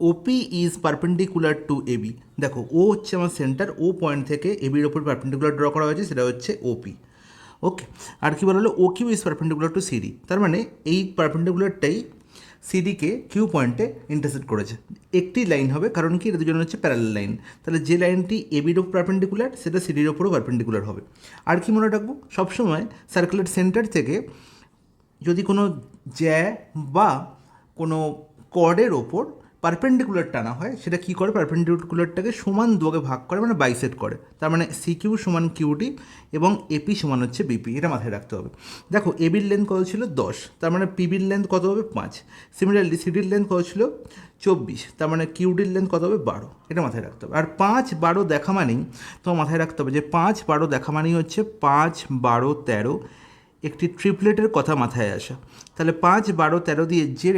ওপি ইজ পারপেন্ডিকুলার টু এবি। দেখো ও হচ্ছে আমার সেন্টার, ও পয়েন্ট থেকে এবির ওপর পারপেন্ডিকুলার ড্র করা হয়েছে, সেটা হচ্ছে ওপি। ওকে, আর কি বলা হলো, O Q is perpendicular to CD, তার মানে এই পারপেন্ডিকুলারটাই সিডিকে কিউ পয়েন্টে ইন্টারসেক্ট করেছে। একটি লাইন হবে, কারণ কি এটা দুজন হচ্ছে প্যারালাল লাইন, তাহলে যে লাইনটি এবির ওপর পারপেন্ডিকুলার সেটা সিডির ওপরও পারপেন্ডিকুলার হবে। আর কি মনে রাখবো, সবসময় সার্কেলের সেন্টার থেকে যদি কোনো জ্যা বা কোনো কর্ডের ওপর পারপেন্ডিকুলার টানা হয়, সেটা কী করে, পারপেন্ডিকুলারটাকে সমান দুভাগে ভাগ করে, মানে বাইসেট করে। তার মানে সি কিউ সমান কিউটি এবং এপি সমান হচ্ছে বিপি, এটা মাথায় রাখতে হবে। দেখো এবির লেন্থ কত ছিল 10, তার মানে পিবির লেন্থ কত হবে 5। সিমিলারলি সিডির লেন্থ কত ছিল 24, তার মানে কিউডির লেন্থ কত হবে 12, এটা মাথায় রাখতে হবে। আর 5, 12 দেখা মানেই তোমার মাথায় রাখতে হবে যে 5, 12 দেখা মানেই হচ্ছে 5, 12, 13 একটি ট্রিপলেটের কথা মাথায় আসা। তাহলে 5, 12, 13 দিয়ে যে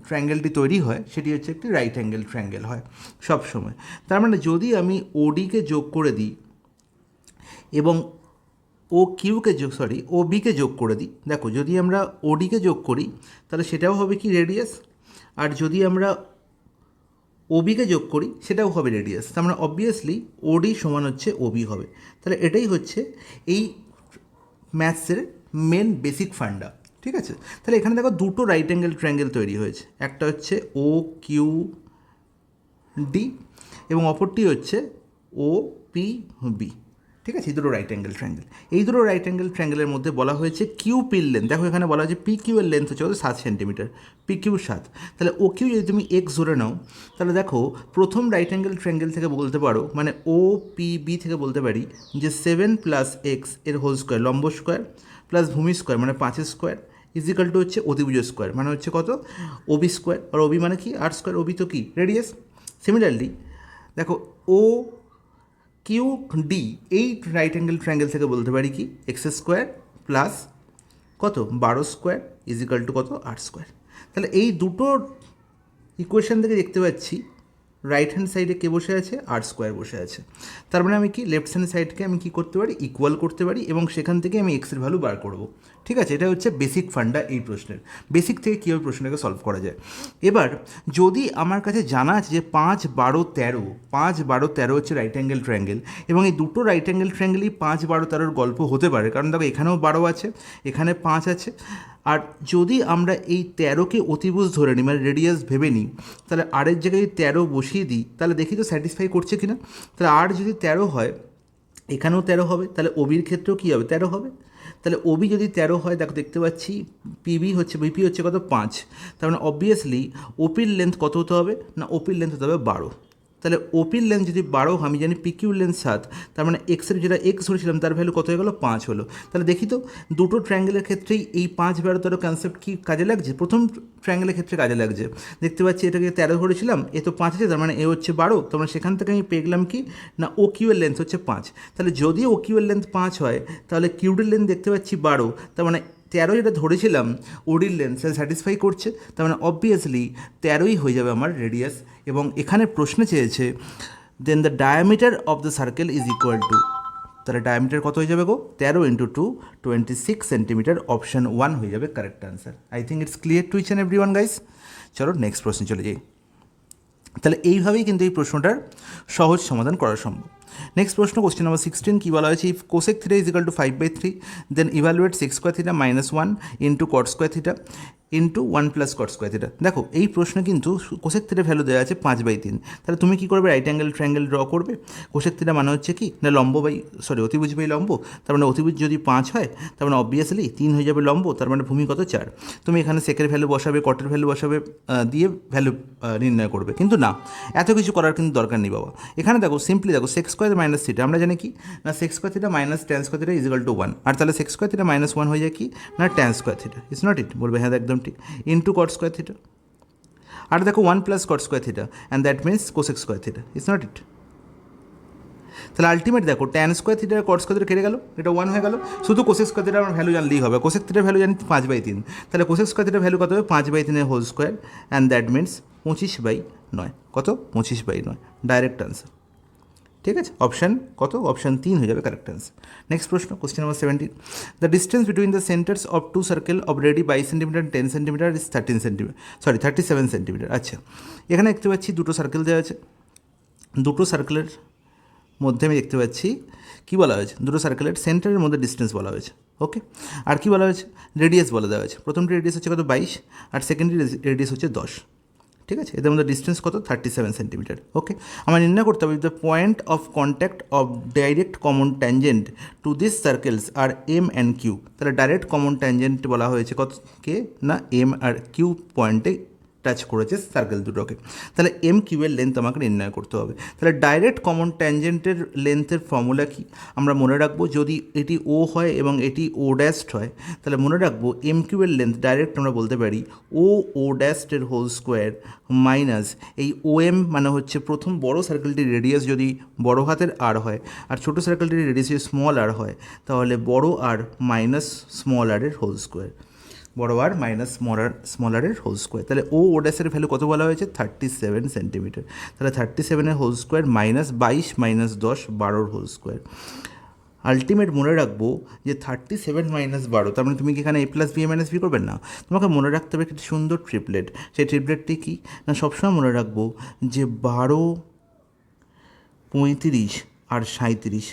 ট্রায়াঙ্গেলটি তৈরি হয় সেটি হচ্ছে একটি রাইট অ্যাঙ্গেল ট্রায়াঙ্গেল হয় সব সময়। তার মানে যদি আমি ওডিকে যোগ করে দিই এবং ও কিউকে ও বিকে যোগ করে দিই, দেখো যদি আমরা ওডিকে যোগ করি তাহলে সেটাও হবে কি রেডিয়াস, আর যদি আমরা ওবিকে যোগ করি সেটাও হবে রেডিয়াস, তার মানে অবভিয়াসলি ওডি সমান হচ্ছে ওবি হবে। তাহলে এটাই হচ্ছে এই ম্যাথসের মেন বেসিক ফান্ডা, ঠিক আছে। তাহলে এখানে দেখো দুটো রাইট অ্যাঙ্গেল ট্রায়াঙ্গেল তৈরি হয়েছে, একটা হচ্ছে ও কিউ ডি এবং অপরটি হচ্ছে ও পি বি। ঠিক আছে, এই দুটো রাইট অ্যাঙ্গেল ট্রায়াঙ্গেল। এই দুটো রাইট অ্যাঙ্গেল ট্রায়াঙ্গেলের মধ্যে বলা হয়েছে কিউ পির লেন্থ, দেখো এখানে বলা হয়েছে পি কিউ এর লেন্থ হচ্ছে কত 7 সেন্টিমিটার, পি কিউ 7, তাহলে ও কিউ যদি তুমি এক্স ধরে নাও, তাহলে দেখো প্রথম রাইট অ্যাঙ্গেল ট্রায়াঙ্গেল থেকে বলতে পারো, মানে ও পি বি থেকে বলতে পারি যে 7 প্লাস এক্স এর হোল স্কোয়ার লম্ব স্কোয়ার প্লাস ভূমি স্কোয়ার মানে 5 স্কোয়ার ইজিক্যাল টু হচ্ছে অতিভুজ স্কোয়ার মানে হচ্ছে কত ওবি স্কোয়ার, আর ওবি মানে কি আর স্কোয়ার, ওবি তো কি রেডিয়াস। সিমিলারলি দেখো ও কিউ ডি এই রাইট অ্যাঙ্গেল ট্রায়াঙ্গেল থেকে বলতে পারি কি এক্স স্কোয়ার প্লাস কত 12 স্কোয়ার ইজিক্যাল টু কত 8 স্কোয়ার। তাহলে এই দুটো ইকুয়েশন থেকে দেখতে পাচ্ছি রাইট হ্যান্ড সাইডে কে বসে আছে আর স্কোয়ার বসে আছে, তার মানে আমি কি লেফট হ্যান্ড সাইডকে আমি কী করতে পারি ইকুয়াল করতে পারি এবং সেখান থেকে আমি এক্সের ভ্যালু বার করব। ঠিক আছে, এটা হচ্ছে বেসিক ফান্ডা এই প্রশ্নের, বেসিক থেকে কীভাবে প্রশ্নটাকে সলভ করা যায়। এবার যদি আমার কাছে জানা আছে যে 5, 12, 13 5, 12, 13 হচ্ছে রাইট অ্যাঙ্গেল ট্রায়াঙ্গেল এবং এই দুটো রাইট অ্যাঙ্গেল ট্রায়াঙ্গেলই 5, 12, 13 গল্প হতে পারে, কারণ দেখো এখানেও 12 আছে এখানে 5 আছে, আর যদি আমরা এই 13কে অতিভুজ ধরে নিই মানে রেডিয়াস ভেবে নিই, তাহলে আরের জায়গায় যদি 13 বসিয়ে দিই তাহলে দেখি তো স্যাটিসফাই করছে কি না। তাহলে আর যদি 13 হয় এখানেও 13 হবে, তাহলে ওবির ক্ষেত্রেও কী হবে 13 হবে। তাহলে ওবি যদি 13 হয় দেখো দেখতে পাচ্ছি পিবি হচ্ছে বিপি হচ্ছে কত 5, তার মানে অবভিয়াসলি ওপির লেন্থ কত হতে হবে না ওপির লেন্থ হতে হবে 12। তাহলে ওপির লেন্থ যদি 12 আমি জানি পিকিউর লেন্থ 7, তার মানে এক্সের যেটা এক্স ধরেছিলাম তার ভ্যালু কত হয়ে গেলো 5 হলো। তাহলে দেখি তো দুটো ট্রায়াঙ্গেলের ক্ষেত্রেই এই 5, 12, 13 কনসেপ্ট কি কাজে লাগছে, প্রথম ট্রায়াঙ্গেলের ক্ষেত্রে কাজে লাগছে। দেখতে পাচ্ছি এটাকে 13 ধরেছিলাম এ তো 5 আছে, তার মানে এ হচ্ছে 12, তার মানে সেখান থেকে আমি পেয়ে গেলাম কি না ও কিউ এর লেন্থ হচ্ছে 5। তাহলে যদি ও কিউ এর লেন্থ 5 হয় তাহলে কিউডের লেন্থ দেখতে পাচ্ছি 12, তার মানে 13 যেটা ধরেছিলাম ওডির লেন্থ সেটা স্যাটিসফাই করছে, তার মানে অবভিয়াসলি 13ই হয়ে যাবে আমার রেডিয়াস। এবং এখানে প্রশ্নে চেয়েছে then the diameter of the circle is equal to, তাহলে ডায়ামিটার কত হয়ে যাবে গো 13 × 2 26 সেন্টিমিটার, অপশান 1 হয়ে যাবে correct answer. I think it's clear to each and every one guys. চলো নেক্সট প্রশ্নে চলে যাই। তাহলে এইভাবেই কিন্তু এই প্রশ্নটার সহজ সমাধান করা সম্ভব। নেক্সট প্রশ্ন কোশ্চেন নাম্বার 16 কী বলা হয়েছে, if cosec theta is equal to 5/3 then evaluate sec square theta -1 into cot square theta into 1 plus cot square theta. দেখো এই প্রশ্নে কিন্তু কোসেক থিটার ভ্যালু দেওয়া আছে 5/3, তাহলে তুমি কী করবে রাইট অ্যাঙ্গেল ট্রায়াঙ্গেল ড্র করবে। কোসেক থিটা মানে হচ্ছে কি না লম্ব বাই অতিভুজ বাই লম্ব, তার মানে অতিভুজ যদি 5 হয় তার মানে অবভিয়াসলি 3 হয়ে যাবে লম্ব, তার মানে ভূমি কত 4। তুমি এখানে সেকের ভ্যালু বসাবে কটের ভ্যালু বসাবে দিয়ে ভ্যালু নির্ণয় করবে, কিন্তু না এত কিছু করার কিন্তু দরকার নেই বাবা। এখানে দেখো সিম্পলি দেখো সেক স্কোয়ার মাইনাস থিটা আমরা জানি কি না sec square theta minus tan square theta is equal to 1, আর তাহলে সেক স্কোয়ার থিটা -1 হয়ে যায় কি না tan square theta, is not it বলবে হ্যাঁ একদম ঠিক, ইন্টু কট স্কোয়ার থিটা, আর দেখো 1 plus cot square theta and that means cosec square theta, is not it. তাহলে আলটিমেট দেখো tan square theta cot square theta কেটে গেল, এটা 1 হয়ে গেল, শুধু কোসেক স্কোয়ার থিটা আমার ভ্যালু জানলেই হবে। কোসেক থিটার ভ্যালু জানি 5/3, তাহলে কোসেক স্কোয়ার থিটার ভ্যালু কত হবে 5/3 whole square and that means 25/9, কত 25/9 ডাইরেক্ট আনসার। ঠিক আছে, অপশান কত অপশান 3 হয়ে যাবে কারেক্ট আনসার। নেক্সট প্রশ্ন question number 17, the distance between the centres of two circle of radii 22 centimetre 10 centimetre is 37 centimetre. আচ্ছা এখানে দেখতে পাচ্ছি দুটো সার্কেল দেওয়া আছে, দুটো সার্কেলের মধ্যে আমি দেখতে পাচ্ছি কী বলা হয়েছে দুটো সার্কেলের সেন্টারের মধ্যে ডিস্টেন্স বলা হয়েছে, ওকে। আর কি বলা হয়েছে রেডিয়াস বলে দেওয়া হয়েছে, প্রথমটি রেডিয়াস হচ্ছে কত 22 আর সেকেন্ডটি রেডিয়াস হচ্ছে 10। ঠিক আছে, এদের মধ্যে ডিস্টেন্স কত 37 সেন্টিমিটার, ওকে। আমার নির্ণয় করতে হবে the point of contact of direct common tangent to this circles are M and Q. তাহলে ডাইরেক্ট কমন ট্যানজেন্ট বলা হয়েছে কত কে না এম আর কিউ পয়েন্টে টাচ করেছে সার্কেল দুটোকে, তাহলে এম কিউ এর লেন্থ আমাকে নির্ণয় করতে হবে। তাহলে ডাইরেক্ট কমন ট্যানজেন্টের লেন্থের ফর্মুলা কি আমরা মনে রাখবো, যদি এটি ও হয় এবং এটি ও ড্যাশড হয় তাহলে মনে রাখবো এম কিউ এর লেন্থ ডাইরেক্ট আমরা বলতে পারি ও ড্যাশডের হোল স্কোয়ার মাইনাস এই ও এম মানে হচ্ছে প্রথম বড় সার্কেলটির রেডিয়াস যদি বড় হাতের আর হয় আর ছোটো সার্কেলটির রেডিয়াস যদি স্মল আর হয় তাহলে বড় আর মাইনাস স্মল আরের হোল স্কোয়ার, বড় আর মাইনাস স্মল আরের হোল স্কোয়ার। তাহলে ও ড্যাশের ভ্যালু কত বলা হয়েছে 37 সেন্টিমিটার, তাহলে 37 whole square minus 22 minus 10 12 whole square. Ultimate মনে রাখবো যে 37 মাইনাস 12, তার মানে তুমি কি এখানে a plus B minus B করবেন না, তোমাকে মনে রাখতে হবে একটি সুন্দর ট্রিপলেট। সেই ট্রিপলেটটি কি না সবসময় মনে রাখবো যে 12 35 আর 37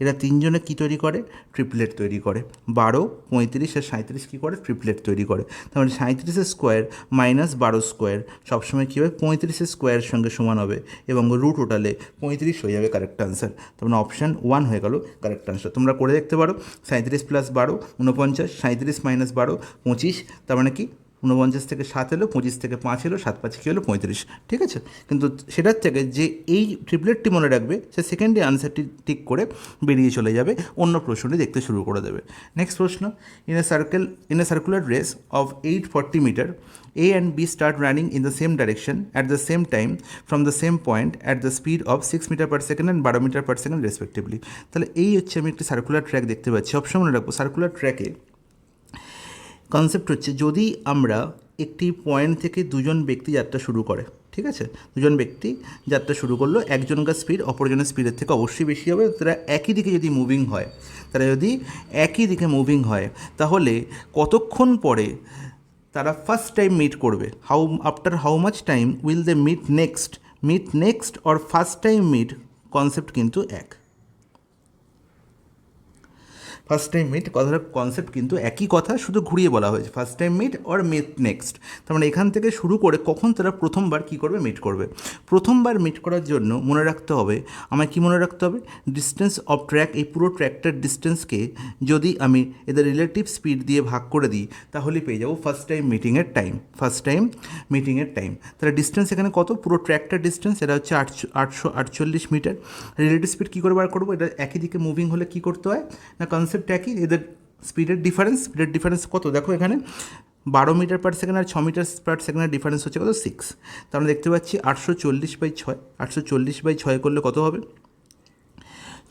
এরা তিনজনে কী তৈরি করে? ট্রিপলেট তৈরি করে। 12, 35 আর 37 কী করে? ট্রিপলেট তৈরি করে। তার মানে 37 স্কোয়ার মাইনাস 12 স্কোয়ার সবসময় কী হবে? 35 স্কোয়ারের সঙ্গে সমান হবে এবং রুট টোটালে 35 হয়ে যাবে কারেক্ট আনসার। তার মানে অপশান 1 হয়ে গেল কারেক্ট আনসার। তোমরা করে দেখতে পারো। 37 প্লাস 12 49, 37 মাইনাস 12 25, তার মানে কি 49 থেকে 7 এলো, 25 থেকে 5 এলো, 7 5 কী হলো? 35। ঠিক আছে, কিন্তু সেটার থেকে যে এই ট্রিপলেটটি মনে রাখবে সে সেকেন্ডে আনসারটি ঠিক করে বেরিয়ে চলে যাবে, অন্য প্রশ্নটি দেখতে শুরু করে দেবে। নেক্সট প্রশ্ন, in a circular race of 840 metre, A and B start running in the same direction at the same time from the same point at the speed of 6 metre per second and 12 metre per second respectively. তাহলে এই হচ্ছে আমি একটি circular track দেখতে পাচ্ছি। সবসময় মনে রাখবো সার্কুলার ট্র্যাকে কনসেপ্ট হচ্ছে যদি আমরা একটি পয়েন্ট থেকে দুজন ব্যক্তি যাত্রা শুরু করে, ঠিক আছে, দুজন ব্যক্তি যাত্রা শুরু করলো, একজনকার স্পিড অপরজনের স্পিডের থেকে অবশ্যই বেশি হবে। তারা একই দিকে যদি মুভিং হয়, তাহলে কতক্ষণ পরে তারা ফার্স্ট টাইম মিট করবে? After how much time will they meet next or first time meet, concept কিন্তু এক। ফার্স্ট টাইম মিট কথাটা কনসেপ্ট কিন্তু একই কথা, শুধু ঘুরিয়ে বলা হয়েছে, first time meet or meet next. তার মানে এখান থেকে শুরু করে কখন তারা প্রথমবার কী করবে? মিট করবে। প্রথমবার মিট করার জন্য মনে রাখতে হবে, আমায় কী মনে রাখতে হবে? ডিস্টেন্স অফ ট্র্যাক, এই পুরো ট্র্যাকটার ডিস্টেন্সকে যদি আমি এদের রিলেটিভ স্পিড দিয়ে ভাগ করে দিই তাহলে পেয়ে যাবো ফার্স্ট টাইম মিটিংয়ের টাইম। তাহলে ডিস্টেন্স এখানে কত? পুরো ট্র্যাকটার ডিস্টেন্স, এটা হচ্ছে 848 মিটার। রিলেটিভ স্পিড কী করে বার করবো? এটা একই দিকে মুভিং হলে কী করতে হয় না, কনসেপ্ট একই, এদের স্পিডের ডিফারেন্স কত? দেখো এখানে 12 মিটার পার সেকেন্ড আর 6 মিটার পার সেকেন্ডের ডিফারেন্স হচ্ছে কত? 6। তার মানে দেখতে পাচ্ছি 840/6, 840/6 করলে কত হবে?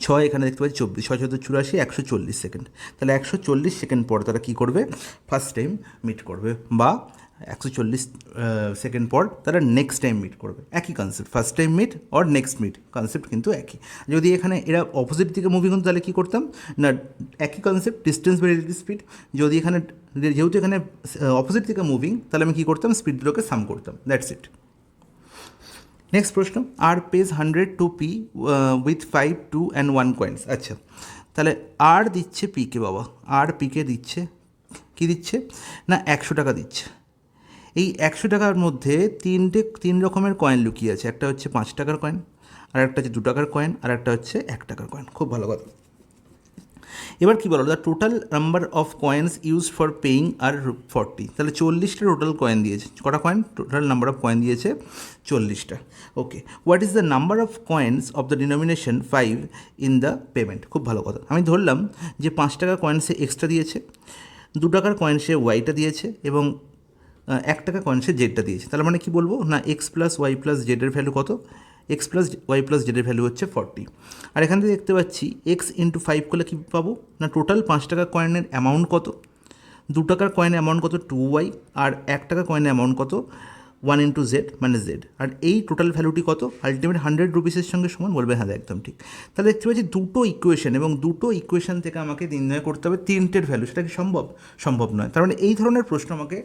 6, এখানে দেখতে পাচ্ছি 24, 6 × 84, 140 সেকেন্ড। তাহলে 140 সেকেন্ড পর তারা কী করবে? ফার্স্ট টাইম মিট করবে, বা 140 সেকেন্ড পর তারা নেক্সট টাইম মিট করবে। একই concept, first time meet or next meet, concept কিন্তু একই। যদি এখানে এরা অপোজিট দিকে মুভিং হতো তাহলে কী করতাম না, একই concept, distance by relative speed. যদি এখানে যেহেতু এখানে অপোজিট দিকে মুভিং, তাহলে আমি কী করতাম? স্পিডগুলোকে সাম করতাম। That's it. নেক্সট প্রশ্ন, R pays 100 to P with 5, 2 and 1 coins. আচ্ছা, তাহলে আর দিচ্ছে পিকে, বাবা আর পিকে দিচ্ছে, কী দিচ্ছে না 100 টাকা দিচ্ছে। এই 100 টাকার মধ্যে তিন রকমের কয়েন লুকিয়ে আছে। একটা হচ্ছে 5 টাকার কয়েন, আর একটা হচ্ছে 2 টাকার কয়েন, আর একটা হচ্ছে 1 টাকার কয়েন। খুব ভালো কথা। এবার কী বলো, the total number of coins use for paying are 40। তাহলে 40টা টোটাল কয়েন দিয়েছে। কটা coin? Total number of coin দিয়েছে 40টা। Okay, what is the number of coins of the denomination 5 in the payment? খুব ভালো কথা। আমি ধরলাম যে 5 টাকা কয়েন সে এক্সট্রা দিয়েছে, 2 টাকার কয়েন সে ওয়াইটা দিয়েছে, এবং 1 টাকা কয়েন সে জেডটা দিয়েছে। তাহলে মানে কি বলবো না, এক্স প্লাস ওয়াই প্লাস জেডের ভ্যালু কত? এক্স প্লাস ওয়াই প্লাস জেডের ভ্যালু হচ্ছে 40। আর এখান থেকে দেখতে পাচ্ছি এক্স ইন্টু 5 করলে কী পাবো না, টোটাল 5 টাকা কয়েনের অ্যামাউন্ট কত? 2 টাকার কয়েনের অ্যামাউন্ট কত? 2y। আর 1 টাকা কয়েনের অ্যামাউন্ট কত? 1 ইন্টু জেড মানে জেড। আর এই টোটাল ভ্যালুটি কত? আলটিমেট 100 রুপিসের সঙ্গে সমান। বলবে হ্যাঁ একদম ঠিক। তাহলে দেখতে পাচ্ছি দুটো ইকুয়েশন, এবং দুটো ইকুয়েশন থেকে আমাকে নির্ণয় করতে হবে তিনটের ভ্যালু। সেটা কি সম্ভব নয়। তার মানে এই ধরনের প্রশ্ন আমাকে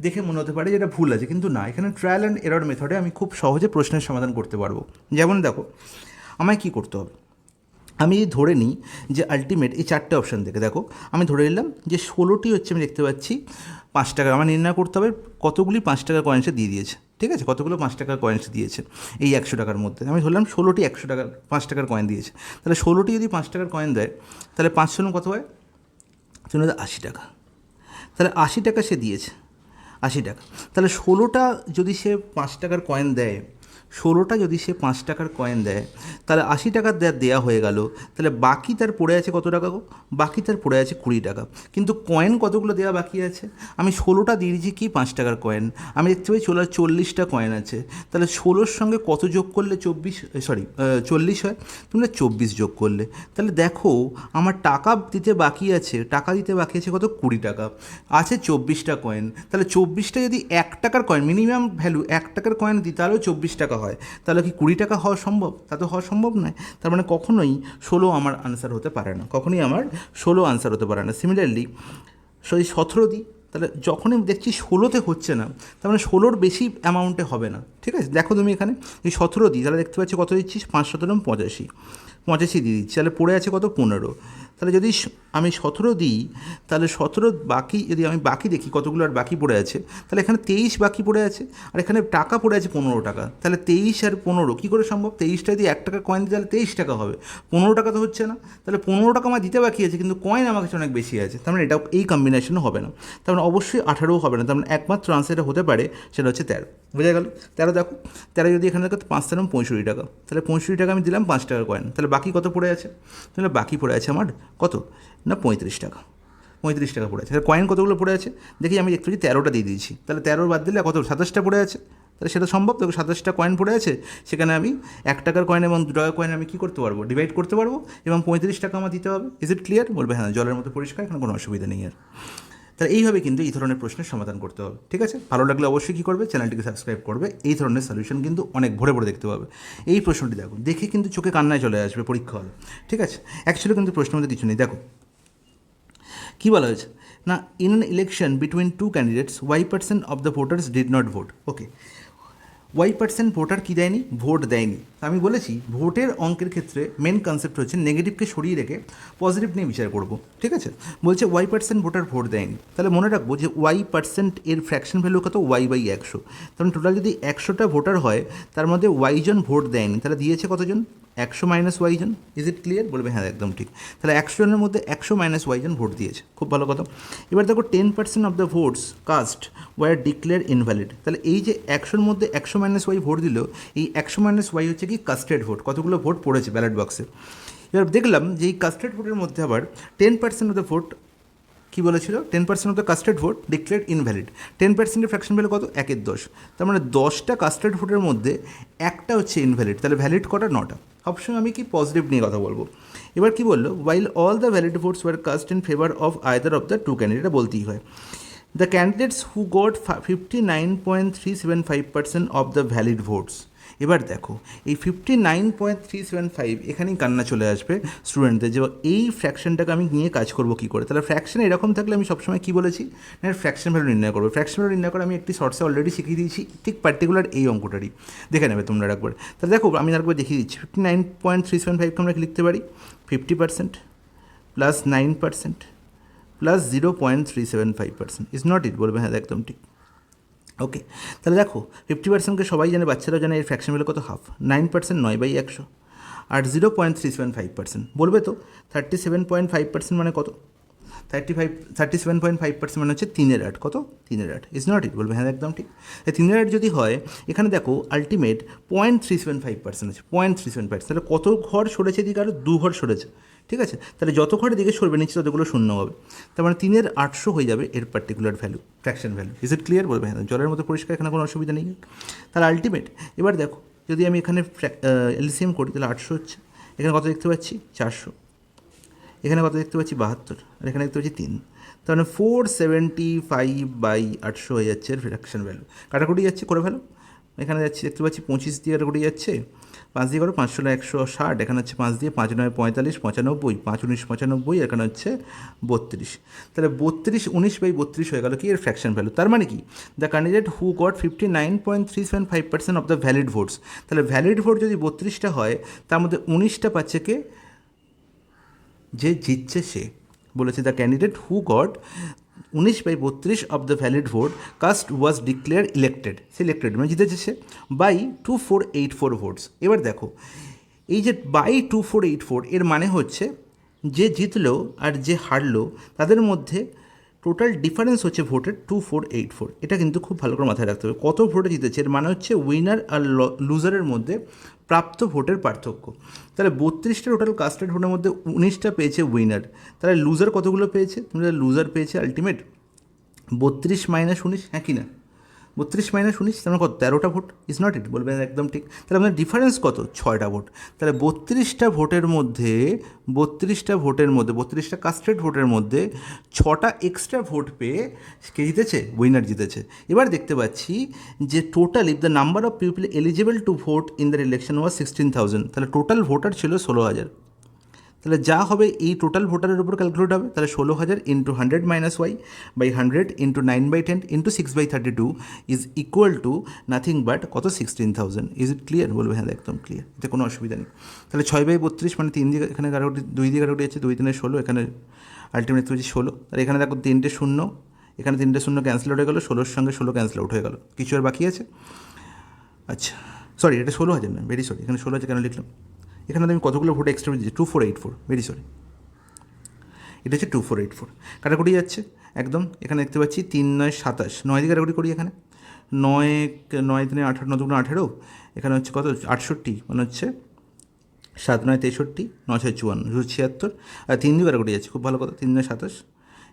দেখে মনে হতে পারে যে এটা ভুল আছে, কিন্তু না, এখানে ট্রায়াল অ্যান্ড এরর মেথডে আমি খুব সহজে প্রশ্নের সমাধান করতে পারবো। যেমন দেখো, আমায় কী করতে হবে, আমি ধরে নিই যে আলটিমেট এই 4টে অপশান থেকে, দেখো আমি ধরে নিলাম যে 16টি হচ্ছে, আমি দেখতে পাচ্ছি 5 টাকা। আমার নির্ণয় করতে হবে কতগুলি 5 টাকার কয়েন্সে দিয়ে দিয়েছে, ঠিক আছে, কতগুলো 5 টাকার কয়েন্স দিয়েছে এই 100 টাকার মধ্যে। আমি ধরলাম 16টি 100 টাকার 5 টাকার কয়েন দিয়েছে। তাহলে 16টি যদি 5 টাকার কয়েন দেয়, তাহলে 5 কত হয়? 80 টাকা। তাহলে 80 টাকা সে দিয়েছে, 80 টাকা। তাহলে 16টা যদি সে 5 টাকার কয়েন দেয়, 16টা যদি সে 5 টাকার কয়েন দেয়, তাহলে 80 টাকা দেওয়া হয়ে গেল। তাহলে বাকি তার পড়ে আছে কত টাকা গো? বাকি তার পড়ে আছে 20 টাকা। কিন্তু কয়েন কতগুলো দেওয়া বাকি আছে? আমি 16টা দিয়ে দিয়েছি কি 5 টাকার কয়েন, আমি দেখতে পাই 40টা কয়েন আছে। তাহলে 16-র সঙ্গে কত যোগ করলে 40 হয়? তোমরা 24 যোগ করলে। তাহলে দেখো আমার টাকা দিতে বাকি আছে কত? 20 টাকা। আছে 24টা কয়েন। তাহলে 24টা যদি 1 টাকার কয়েন, মিনিমাম ভ্যালু 1 টাকার কয়েন দিই, তাহলেও 24 টাকা হয়। তাহলে কি 20 টাকা হওয়া সম্ভব? তা তো হওয়া সম্ভব নয়। তার মানে কখনোই 16 আমার আনসার হতে পারে না, আনসার হতে পারে না। সিমিলারলি সেই 17 দিই, তাহলে যখনই দেখছি 16তে হচ্ছে না, তার মানে 16-র বেশি অ্যামাউন্টে হবে না, ঠিক আছে। দেখো তুমি এখানে এই 17 দিই, তাহলে দেখতে পাচ্ছি কত দিচ্ছিস? 5 × 17 = 85। 85 দিয়ে দিচ্ছি, তাহলে পড়ে আছে কত 15। তাহলে যদি আমি 17 দিই, তাহলে 17 বাকি, যদি আমি বাকি দেখি কতগুলো আর বাকি পড়ে আছে, তাহলে এখানে 23 বাকি পড়ে আছে, আর এখানে টাকা পড়ে আছে 15 টাকা। তাহলে 23 আর 15 কী করে সম্ভব? 23টা যদি 1 টাকা কয়েন দিই তাহলে 23 টাকা হবে, 15 টাকা তো হচ্ছে না। তাহলে 15 টাকা আমার দিতে বাকি আছে, কিন্তু কয়েন আমার কাছে অনেক বেশি আছে, তার মানে এটা এই কম্বিনেশনও হবে না। তার মানে অবশ্যই 18ও হবে না, তার মানে একমাত্র আনসারটা হতে পারে সেটা হচ্ছে 13। বোঝা গেল? 13 দেখো, 13 যদি এখানে দেখো 5 তেরো 65 টাকা, তাহলে 65 টাকা আমি দিলাম 5 টাকার কয়েন, তাহলে বাকি কত পড়ে আছে? তাহলে বাকি পড়ে আছে আমার কত না 35 টাকা। 35 টাকা পড়ে আছে। তাহলে কয়েন কতগুলো পড়ে আছে দেখি, আমি একটু 13টা দিয়ে দিয়েছি, তাহলে 13 বাদ দিলে কত 27টা পড়ে আছে। তাহলে সেটা সম্ভব, দেখো 27টা কয়েন পড়ে আছে, সেখানে আমি 1 টাকার কয়েন এবং 2 টাকার কয়েন আমি কী করতে পারবো? ডিভাইড করতে পারবো, এবং 35 টাকা আমার দিতে হবে। Is it clear? বলবে হ্যাঁ, জলের মতো পরিষ্কার, এখানে কোনো অসুবিধা নেই আর। তাহলে এইভাবে কিন্তু এই ধরনের প্রশ্নের সমাধান করতে হবে। ঠিক আছে, ভালো লাগলে অবশ্যই কী করবে? চ্যানেলটিকে সাবস্ক্রাইব করবে। এই ধরনের সলিউশন কিন্তু অনেক ভরে ভরে দেখতে পাবে। এই প্রশ্নটি দেখো, দেখে কিন্তু চোখে কান্নায় চলে আসবে পরীক্ষা হলে। ঠিক আছে, অ্যাকচুয়ালি কিন্তু প্রশ্নের মধ্যে কিছু নেই। দেখো কী বলা হয়েছে না, in an election between two candidates y% of the voters did not vote. Okay, y% voter কী দেয়নি? ভোট দেয়নি। আমি বলেছি ভোটের অঙ্কের ক্ষেত্রে মেন কনসেপ্ট হচ্ছে নেগেটিভকে সরিয়ে রেখে পজিটিভ নিয়ে বিচার করব। ঠিক আছে, বলছে y% ভোটার ভোট দেয়নি, তাহলে মনে রাখবো যে y% এর ফ্র্যাকশন ভ্যালু কত? y/100। কারণ টোটাল যদি 100টা ভোটার হয়, তার মধ্যে y জন ভোট দেয়নি, তাহলে দিয়েছে কতজন? 100 মাইনাস y জন। Is it clear? বলবে হ্যাঁ একদম ঠিক। তাহলে 100 জনের মধ্যে 100 মাইনাস y জন ভোট দিয়েছে, খুব ভালো কথা। এবার দেখো 10% of the votes cast were declared invalid. তাহলে এই যে 100-র মধ্যে 100 মাইনাস y ভোট দিল, এই 100 মাইনাস y হচ্ছে কি? Custard vote. কতগুলো ভোট পড়েছে ব্যালট বক্সে। এবার দেখলাম যে এই কাস্টেড ভোটের মধ্যে আবার 10% অফ দ্য ভোট কী বলেছিল? 10% of the casted vote declare invalid. 10%-এর ফ্র্যাকশন ভ্যালু কত? 1/10। তার মানে 10টা কাস্টেড ভোটের মধ্যে একটা হচ্ছে ইনভ্যালিড। তাহলে ভ্যালিড কটা? 9টা। সবসময় আমি কি পজিটিভ নিয়ে কথা বলবো। এবার কি বললো? While all the valid votes were cast in favour of either of the two candidate, এটা বলতেই হয়। The candidates who got 59.375% of the valid votes. এবার দেখো এই 59.375, এখানেই কান্না চলে আসবে স্টুডেন্টদের, যে এই ফ্র্যাকশনটাকে আমি নিয়ে কাজ করবো কী করে। তাহলে ফ্র্যাকশন এরকম থাকলে আমি সবসময় কী বলেছি না, ফ্র্যাকশন ভ্যালু নির্ণয় করবো। ফ্র্যাকশন ভ্যালু নির্ণয় করে আমি একটি শর্টসে অলরেডি শিখিয়ে দিয়েছি, ঠিক পার্টিকুলার এই অঙ্কটারই দেখে নেবে তোমরা একবার। তাহলে দেখো আমি একবার দেখিয়ে দিচ্ছি। 59.375কে আমরা কি লিখতে পারি? 50% plus 9% plus 0.375%। Is not it? বলবে হ্যাঁ একদম ঠিক। ওকে, তাহলে দেখো 50%কে সবাই জানে, বাচ্চারাও জানে, এর ফ্র্যাকশন ভ্যালু কত? হাফ। 9% 9/100, আর 0.375% বলবে তো 37.5% মানে কত? 37.5% মানে হচ্ছে 3/8। কত? 3/8। Is not it? বলবে হ্যাঁ একদম ঠিক। 3/8 যদি হয়, এখানে দেখো আলটিমেট 0.375% আছে, 0.375। তাহলে কত ঘর সরেছে দিকে? আরও 2 ঘর সরেছে। ঠিক আছে, তাহলে যত ঘরের দিকে সরবে নিচে ততগুলো শূন্য হবে, তার মানে 3/800 হয়ে যাবে এর particular value, fraction value. Is it clear? বলবে হ্যাঁ জলের মতো পরিষ্কার, এখানে কোনো অসুবিধা নেই। তাহলে আলটিমেট এবার দেখো, যদি আমি এখানে এলসিএম করি, তাহলে 800 হচ্ছে। এখানে কত দেখতে পাচ্ছি? 400। এখানে কত দেখতে পাচ্ছি? 72। আর এখানে দেখতে পাচ্ছি 3। তার মানে 475/800 হয়ে যাচ্ছে এর ফ্র্যাকশন ভ্যালু। কাটাকুটি যাচ্ছে করে ফেলো। এখানে যাচ্ছি দেখতে পাচ্ছি 25 দিয়ে কাটাকুটি যাচ্ছে, 5 দিয়ে করো 5 × 160, এখানে হচ্ছে 5 দিয়ে, 5 9 45, 95, 5 19 95, এখানে হচ্ছে 32। তাহলে 19/32 হয়ে গেল কি এর ফ্র্যাকশন ভ্যালু। তার মানে কি? The candidate who got 59.375% of the valid votes. তাহলে ভ্যালিড ভোট যদি 32টা হয়, তার মধ্যে 19টা পাচ্ছে কে? যে জিতছে সে। বলেছে the candidate who got 19/32 of the valid vote cast was declared elected, selected মানে জিতেছে সে, বাই 2484 ভোটস। এবার দেখো এই যে বাই 2484 এর মানে হচ্ছে যে জিতলো আর যে হারলো তাদের মধ্যে টোটাল ডিফারেন্স হচ্ছে ভোটের 2484। এটা কিন্তু খুব ভালো করে মাথায় রাখতে হবে। কত ভোটে জিতেছে এর মানে হচ্ছে উইনার আর লুজারের মধ্যে প্রাপ্ত ভোটের পার্থক্য। তাহলে 32টা টোটাল কাস্টেড ভোটের মধ্যে 19টা পেয়েছে উইনার, তাহলে লুজার কতগুলো পেয়েছে? লুজার পেয়েছে আলটিমেট 32 - 19, হ্যাঁ কি না? 32 - 19 তার মানে কত? 13টা ভোট। ইজ নট ইট? বলবেন একদম ঠিক। তাহলে আমাদের ডিফারেন্স কত? 6টা ভোট। তাহলে 32টা ভোটের মধ্যে 32টা কাস্টেড ভোটের মধ্যে 6টা এক্সট্রা ভোট পেয়ে কে জিতেছে? উইনার জিতেছে। এবার দেখতে পাচ্ছি যে total if the number of people eligible to vote in the election ওয়াজ 16,000, তাহলে টোটাল ভোটার ছিল 16,000। তাহলে যা হবে এই টোটাল ভোটারের উপর ক্যালকুলেট হবে। তাহলে 16,000 into 100 minus Y by 100 into 9/10 into 6/32 is equal to nothing but কত 16,000। Is it clear? বলবে হ্যাঁ একদম ক্লিয়ার, এতে কোনো অসুবিধা নেই। তাহলে 6/32 মানে 3 দিকে এখানে 11 2 দিয়ে 11 আছে, 2 3 16, এখানে আলটিমেট হচ্ছে 16। তাহলে এখানে দেখো 3টে শূন্য, এখানে 3টে শূন্য ক্যান্সেল আউট হয়ে গেলো, 16-র সঙ্গে 16 ক্যান্সেল আউট হয়ে গেল, কিছু আর বাকি আছে? আচ্ছা সরি, এটা 16,000 নয়, ভেরি সরি, এখানে 16,000 কেন লিখলাম? এখানে আমি কতগুলো ভোট এক্সট্রা দিচ্ছি, 2484, ভেরি সরি, এটা হচ্ছে 2484। কাটাকুটি যাচ্ছে একদম, এখানে দেখতে পাচ্ছি 3 9 27, 9 দিয়ে কাটাকুটি করি, এখানে 9 9 3 18, 9 2 18, এখানে হচ্ছে কত 68, মানে হচ্ছে 7 9 63, 9 6 54, 276, আর 3 দিয়ে কাটাকুটি যাচ্ছে, খুব ভালো কথা, 3 9 27,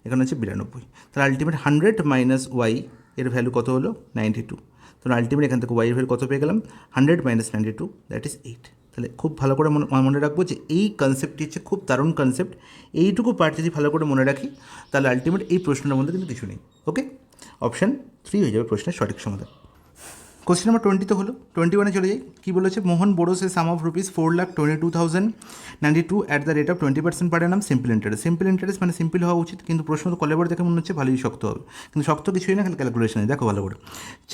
এখানে হচ্ছে 92। তাহলে আলটিমেট 100 মাইনাস ওয়াই এর ভ্যালু কত হলো 92। তাহলে আলটিমেট এখান থেকে ওয়াই এর ভ্যালু কত পেয়ে গেলাম 100 মাইনাস 92, দ্যাট ইজ 8। তাহলে খুব ভালো করে মনে রাখবো যে এই কনসেপ্টটি হচ্ছে খুব দারুণ কনসেপ্ট। এইটুকু পার্ট যদি ভালো করে মনে রাখি তাহলে আলটিমেট এই প্রশ্নটার মধ্যে কিন্তু কিছু নেই। ওকে, অপশান 3 হয়ে যাবে প্রশ্নের সঠিক সমাধান। কোশ্চেন নাম্বার 20 তো হলো, 21-এ চলে যাই। কী বলেছে? Mohan borrows a sum of rupees 4,22,092 at the rate of 20% per annum simple interest. Simple interest মানে সিম্পল হওয়া উচিত, কিন্তু প্রশ্ন তো কলেবর দেখে মনে হচ্ছে ভালোই শক্ত হবে, কিন্তু শক্ত কিছুই না, খালি ক্যালকুলেশনে দেখো ভালো করে।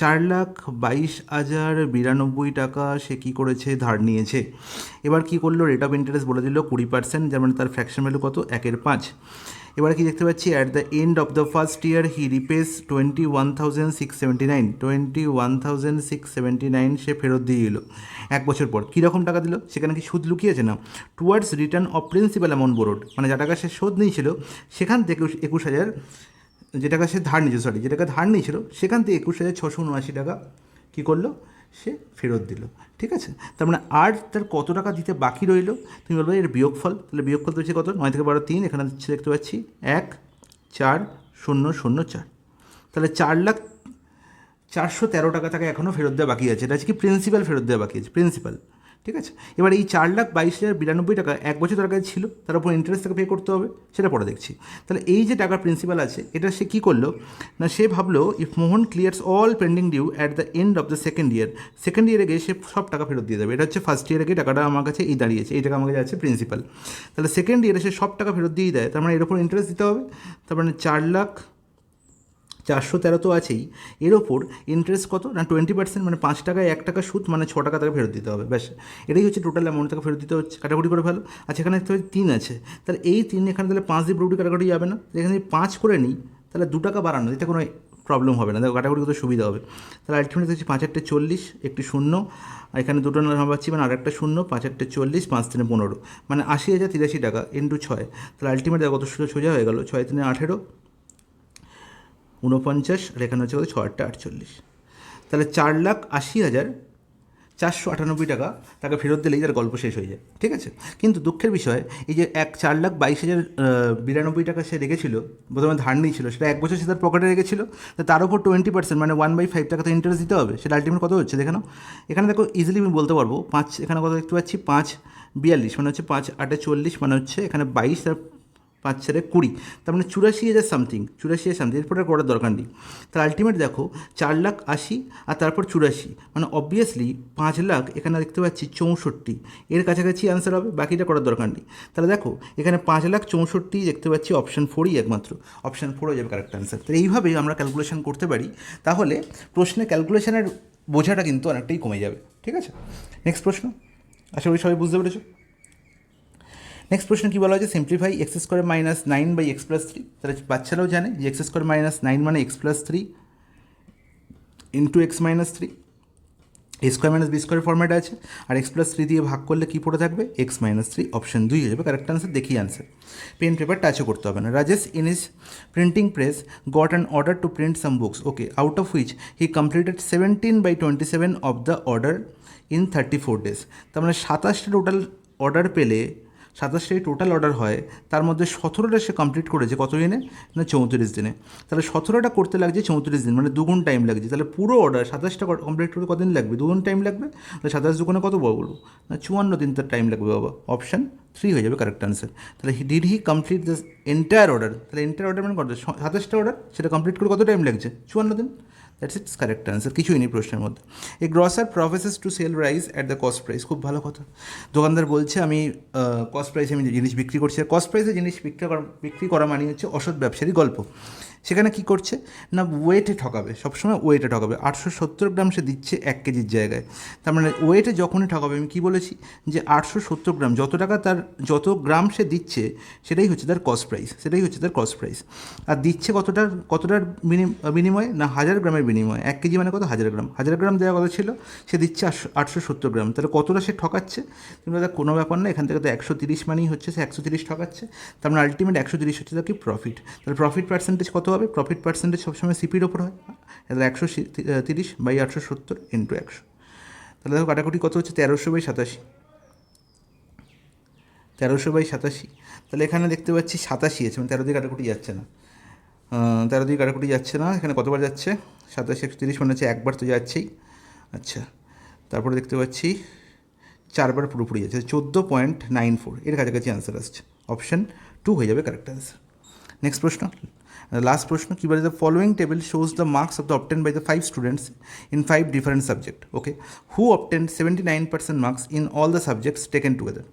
4,22,092 টাকা সে কী করেছে, ধার নিয়েছে। এবার কী করলো, রেট অফ ইন্টারেস্ট বলে দিল 20%, যার মানে তার ফ্র্যাকশন ভ্যালু কত 1/5। এবারে কি দেখতে পাচ্ছি, at the end of the first year he repays 21,679, 21,679 সে ফেরত দিয়ে দিল 1 বছর পর। কীরকম টাকা দিল, সেখানে কি সুদ লুকিয়েছে? না, towards return of principal amount borrowed, মানে যা টাকা সে শোধ নিয়েছিল সেখান থেকে 21,000, যে টাকা সে ধার নিয়েছিল, যে টাকা ধার নিয়েছিল সেখান থেকে 21,679 টাকা কী করলো, সে ফেরত দিল। ঠিক আছে, তার মানে আর তার কত টাকা দিতে বাকি রইল, তুমি বলবে এর বিয়োগফল। তাহলে বিয়োগফল তো হচ্ছে কত, 9 থেকে 12 3, এখানে হচ্ছে দেখতে পাচ্ছি 1,4,0,0,4। তাহলে 4,413 টাকা তাকে এখনও ফেরত দেওয়া বাকি আছে। এটা হচ্ছে কি প্রিন্সিপাল ফেরত দেওয়া বাকি আছে, প্রিন্সিপাল। ঠিক আছে, এবার এই 4,22,092 টাকা 1 বছর তার কাছে ছিল, তার উপর ইন্টারেস্ট তাকে পে করতে হবে, সেটা পরে দেখছি। তাহলে এই যে টাকার প্রিন্সিপাল আছে, এটা সে কী করলো না, সে ভাবলো if Mohan clears all pending due at the end of the second ইয়ারে গিয়ে সে সব টাকা ফেরত দিয়ে দেবে। এটা হচ্ছে ফার্স্ট ইয়ারে গিয়ে টাকাটা আমার কাছে এই দাঁড়িয়েছে, এই টাকা আমার কাছে আছে প্রিন্সিপাল। তাহলে সেকেন্ড ইয়ারে সে সব টাকা ফেরত দিয়ে দেয়, তার মানে এর উপর ইন্টারেস্ট দিতে হবে। তার মানে 4,413 তো আছেই, এর ওপর ইন্টারেস্ট কত না 20%, মানে 5 টাকায় 1 টাকা সুদ, মানে 6 টাকা তাকে ফেরত দিতে হবে। ব্যাস, এটাই হচ্ছে টোটাল অ্যামাউন্ট তাকে ফেরত দিতে হচ্ছে। কাটাকুটি করে ভালো। আচ্ছা, এখানে 3 আছে, তাহলে এই 3 এখানে তাহলে 5 দিয়ে পুরোপুরি কাটাকুটি যাবে না, এখানে 5 করে নিই, তাহলে 2 টাকা বাড়ানো, এতে কোনো প্রবলেম হবে না, দেখো কাটাকুটি করতে সুবিধা হবে। তাহলে আলটিমেট হচ্ছে 5 8 40, একটি শূন্য, আর এখানে দুটো নাম্বার পাচ্ছি, মানে আর একটা শূন্য, 5 8 40, 5 3 15, মানে 80,083 টাকা ইন্টু 6। তাহলে আলটিমেট দেখো কত সোজা হয়ে গেল, 6 3 18, 49, আর এখানে হচ্ছে কত 6 8 48। তাহলে 4,80,498 টাকা তাকে ফেরত দিলেই তার গল্প শেষ হয়ে যায়। ঠিক আছে, কিন্তু দুঃখের বিষয় এই যে 4,22,092 টাকা সে রেখেছিল, প্রথমে ধার নিয়েছিল, সেটা 1 বছর সে তার পকেটে রেখেছিল, তার উপর 20%, মানে 1/5 টাকা তো ইন্টারেস্ট দিতে হবে। সেটা আলটিমেট কত হচ্ছে দেখে নাও। এখানে দেখো ইজিলি আমি বলতে পারবো 5, এখানে কত দেখতে পাচ্ছি 5,42, মানে হচ্ছে 5 8 40, মানে হচ্ছে এখানে 22 আর 5 4 20, তার মানে 84,000 সামথিং, এরপরে আর করার দরকার নেই। তার আলটিমেট দেখো 4,80,000 আর তারপর 84, মানে অবভিয়াসলি 5 লাখ, এখানে দেখতে পাচ্ছি 64, এর কাছাকাছি অ্যান্সার হবে, বাকিটা করার দরকার নেই। তাহলে দেখো এখানে 5,64,000 দেখতে পাচ্ছি, অপশান 4ই একমাত্র, অপশান 4 হয়ে যাবে কারেক্ট অ্যান্সার। তো এইভাবেই আমরা ক্যালকুলেশন করতে পারি, তাহলে প্রশ্নে ক্যালকুলেশনের বোঝাটা কিন্তু অনেকটাই কমে যাবে। ঠিক আছে, নেক্সট প্রশ্ন, আশা করি সবাই বুঝতে পেরেছো। নেক্সট প্রশ্ন কী বলা হয়েছে, simplify X square minus 9 by X plus 3। তাহলে বাচ্চারাও জানে যে এক্স স্কোয়ার মাইনাস 9 মানে x plus 3 into x minus 3, a square minus b square format আছে, আর এক্স প্লাস 3 দিয়ে ভাগ করলে কী পড়ে থাকবে, এক্স মাইনাস 3, অপশন 2 হয়ে যাবে কারেক্ট আনসার। দেখি আনসার, পেন পেপার টাচও করতে হবে না। Rajesh in his printing press got an order to print some books, okay, out of which he completed 17/27 of the order in 34 days। তার মানে 27টা টোটাল অর্ডার পেলে, 27টাই total order হয়, তার মধ্যে 17টা সে কমপ্লিট করেছে কত দিনে না 34 দিনে। তাহলে 17টা করতে লাগছে 34 দিন, মানে 2 গুণ টাইম লাগছে। তাহলে পুরো অর্ডার 27টা কমপ্লিট করতে কতদিন লাগবে, 2 গুণ টাইম লাগবে। তাহলে 27 দুগুণে কত বলবো না 54 দিন তার টাইম লাগবে বাবা, অপশান 3 হয়ে যাবে কারেক্ট আনসার। তাহলে did he complete this entire order, তাহলে এন্টায়ার অর্ডার মানে কত, 27টা অর্ডার, সেটা কমপ্লিট করে কত টাইম লাগছে, 54 দিন। দ্যাটস ইটস কারেক্ট আনসার, কিছুই নেই প্রশ্নের মধ্যে। A grocer professes to sell rice at the cost price, খুব ভালো কথা। দোকানদার বলছে আমি কস্ট প্রাইসে আমি জিনিস বিক্রি করছি, আর কস্ট প্রাইসে জিনিস বিক্রি করা মানে হচ্ছে অসৎ ব্যবসায়ী গল্প। সেখানে কি করছে না, ওয়েটে ঠকাবে, সবসময় ওয়েটে ঠকাবে। 870 গ্রাম সে দিচ্ছে 1 কেজির জায়গায়, তার মানে ওয়েটে যখনই ঠকাবে, আমি কী বলেছি যে 870 গ্রাম, যত টাকা তার, যত গ্রাম সে দিচ্ছে সেটাই হচ্ছে তার কস্ট প্রাইস, সেটাই হচ্ছে তার কস্ট প্রাইস। আর দিচ্ছে কতটার বিনিময়ে না, 1000 গ্রামের বিনিময়ে। 1 কেজি মানে কত, 1000 গ্রাম, 1000 গ্রাম দেওয়া কথা ছিল, সে দিচ্ছে 870 গ্রাম, তাহলে কতটা সে ঠকাচ্ছে, কিন্তু তার কোনো ব্যাপার না, এখান থেকে তো 130 মানেই হচ্ছে সে 130 ঠকাচ্ছে, তার মানে আলটিমেট 130 হচ্ছে তার কি প্রফিট। তাহলে প্রফিট পার্সেন্টেজ কত হবে, প্রফিট পার্সেন্টেজ সবসময় সিপির ওপর হয়, তাহলে 130 বাই 870 ইন্টু 100, তাহলে দেখো কাটাকুটি কত হচ্ছে, 1300/87, 1300/87, তাহলে এখানে দেখতে পাচ্ছি 87 আছে, মানে 13 দিয়ে কাটাকুটি যাচ্ছে না, 13 দিয়ে কাটাকুটি যাচ্ছে না, এখানে কতবার যাচ্ছে, 27 130 মানে হচ্ছে একবার তো যাচ্ছেই। আচ্ছা, তারপরে দেখতে পাচ্ছি 4বার পুরোপুরি যাচ্ছে, 14.94, এর কাছাকাছি আনসার আসছে, অপশান 2 হয়ে যাবে কারেক্ট আনসার। নেক্সট প্রশ্ন, লাস্ট প্রশ্ন, কী বলে, the following table shows the marks of the obtain by the 5 students in 5 different subject, okay, who obtain 79% marks in all the subjects taken together.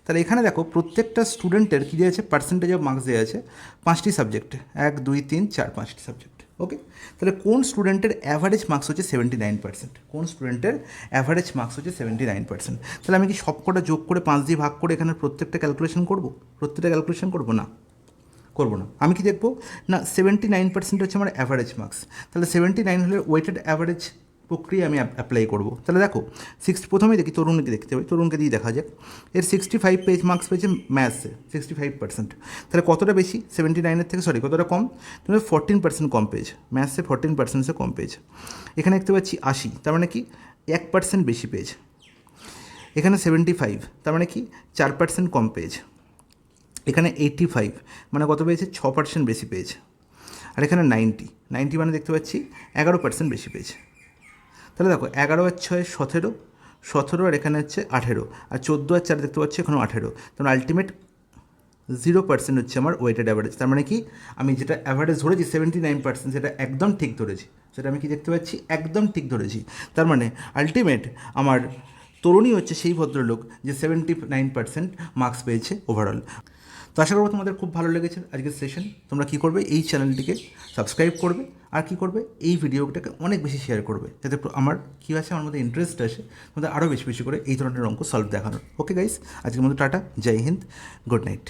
তাহলে এখানে দেখো প্রত্যেকটা স্টুডেন্টের কী দেওয়া আছে, পার্সেন্টেজ অফ মার্কস দেওয়া আছে 5টি সাবজেক্টে, 1 2 3 4 5টি সাবজেক্ট, ওকে। তাহলে কোন স্টুডেন্টের অ্যাভারেজ মার্কস হচ্ছে 79%, কোন স্টুডেন্টের অ্যাভারেজ মার্কস হচ্ছে 79%, তাহলে আমি কি সব কটা যোগ করে 5 দিয়ে ভাগ করে এখানে প্রত্যেকটা ক্যালকুলেশন করবো, না, করবো না। আমি কি দেখবো না, 79% হচ্ছে আমার অ্যাভারেজ মার্কস, তাহলে 79 হলে ওয়েটেড অ্যাভারেজ প্রক্রিয়া আমি অ্যাপ্লাই করবো। তাহলে দেখো প্রথমেই দেখি তরুণকে দেখতে হবে, তরুণকে দিয়ে দেখা যাক, এর 65 মার্কস পেয়েছে ম্যাথসে, 65%, তাহলে কতটা বেশি 79-এর থেকে, কতটা কম, তাহলে 14% কম পেয়েছে ম্যাথসে, 14% কম পেয়েছে। এখানে দেখতে পাচ্ছি 80, তার মানে কি 1% বেশি পেয়েছে। এখানে 75, তার মানে কি 4% কম পেয়েছে। এখানে 85 মানে কত পেয়েছে, 6% বেশি পেয়েছে। আর এখানে 90 মানে দেখতে পাচ্ছি 11% বেশি পেয়েছে। তাহলে দেখো 11 আর 6 17, আর এখানে হচ্ছে 18, আর 14 আর 4 দেখতে পাচ্ছি এখানেও 18, তাহলে আলটিমেট 0% হচ্ছে আমার ওয়েটেড অ্যাভারেজ। তার মানে কি আমি যেটা অ্যাভারেজ ধরেছি 79%, সেটা একদম ঠিক ধরেছি, সেটা আমি কি দেখতে পাচ্ছি, একদম ঠিক ধরেছি। তার মানে আলটিমেট আমার তরুণী হচ্ছে সেই ভদ্রলোক যে 79% মার্কস পেয়েছে ওভারঅল। তো আশা করবো তোমাদের খুব ভালো লেগেছে আজকের সেশন। তোমরা কী করবে, এই চ্যানেলটিকে সাবস্ক্রাইব করবে, আর কী করবে, এই ভিডিওটাকে অনেক বেশি শেয়ার করবে, যাতে আমার কী আছে, আমার মধ্যে ইন্টারেস্ট আসে তোমাদের আরও বেশি বেশি করে এই ধরনের অঙ্ক সলভ দেখানোর। ওকে গাইস, আজকের মতো টাটা, জয় হিন্দ, গুড নাইট।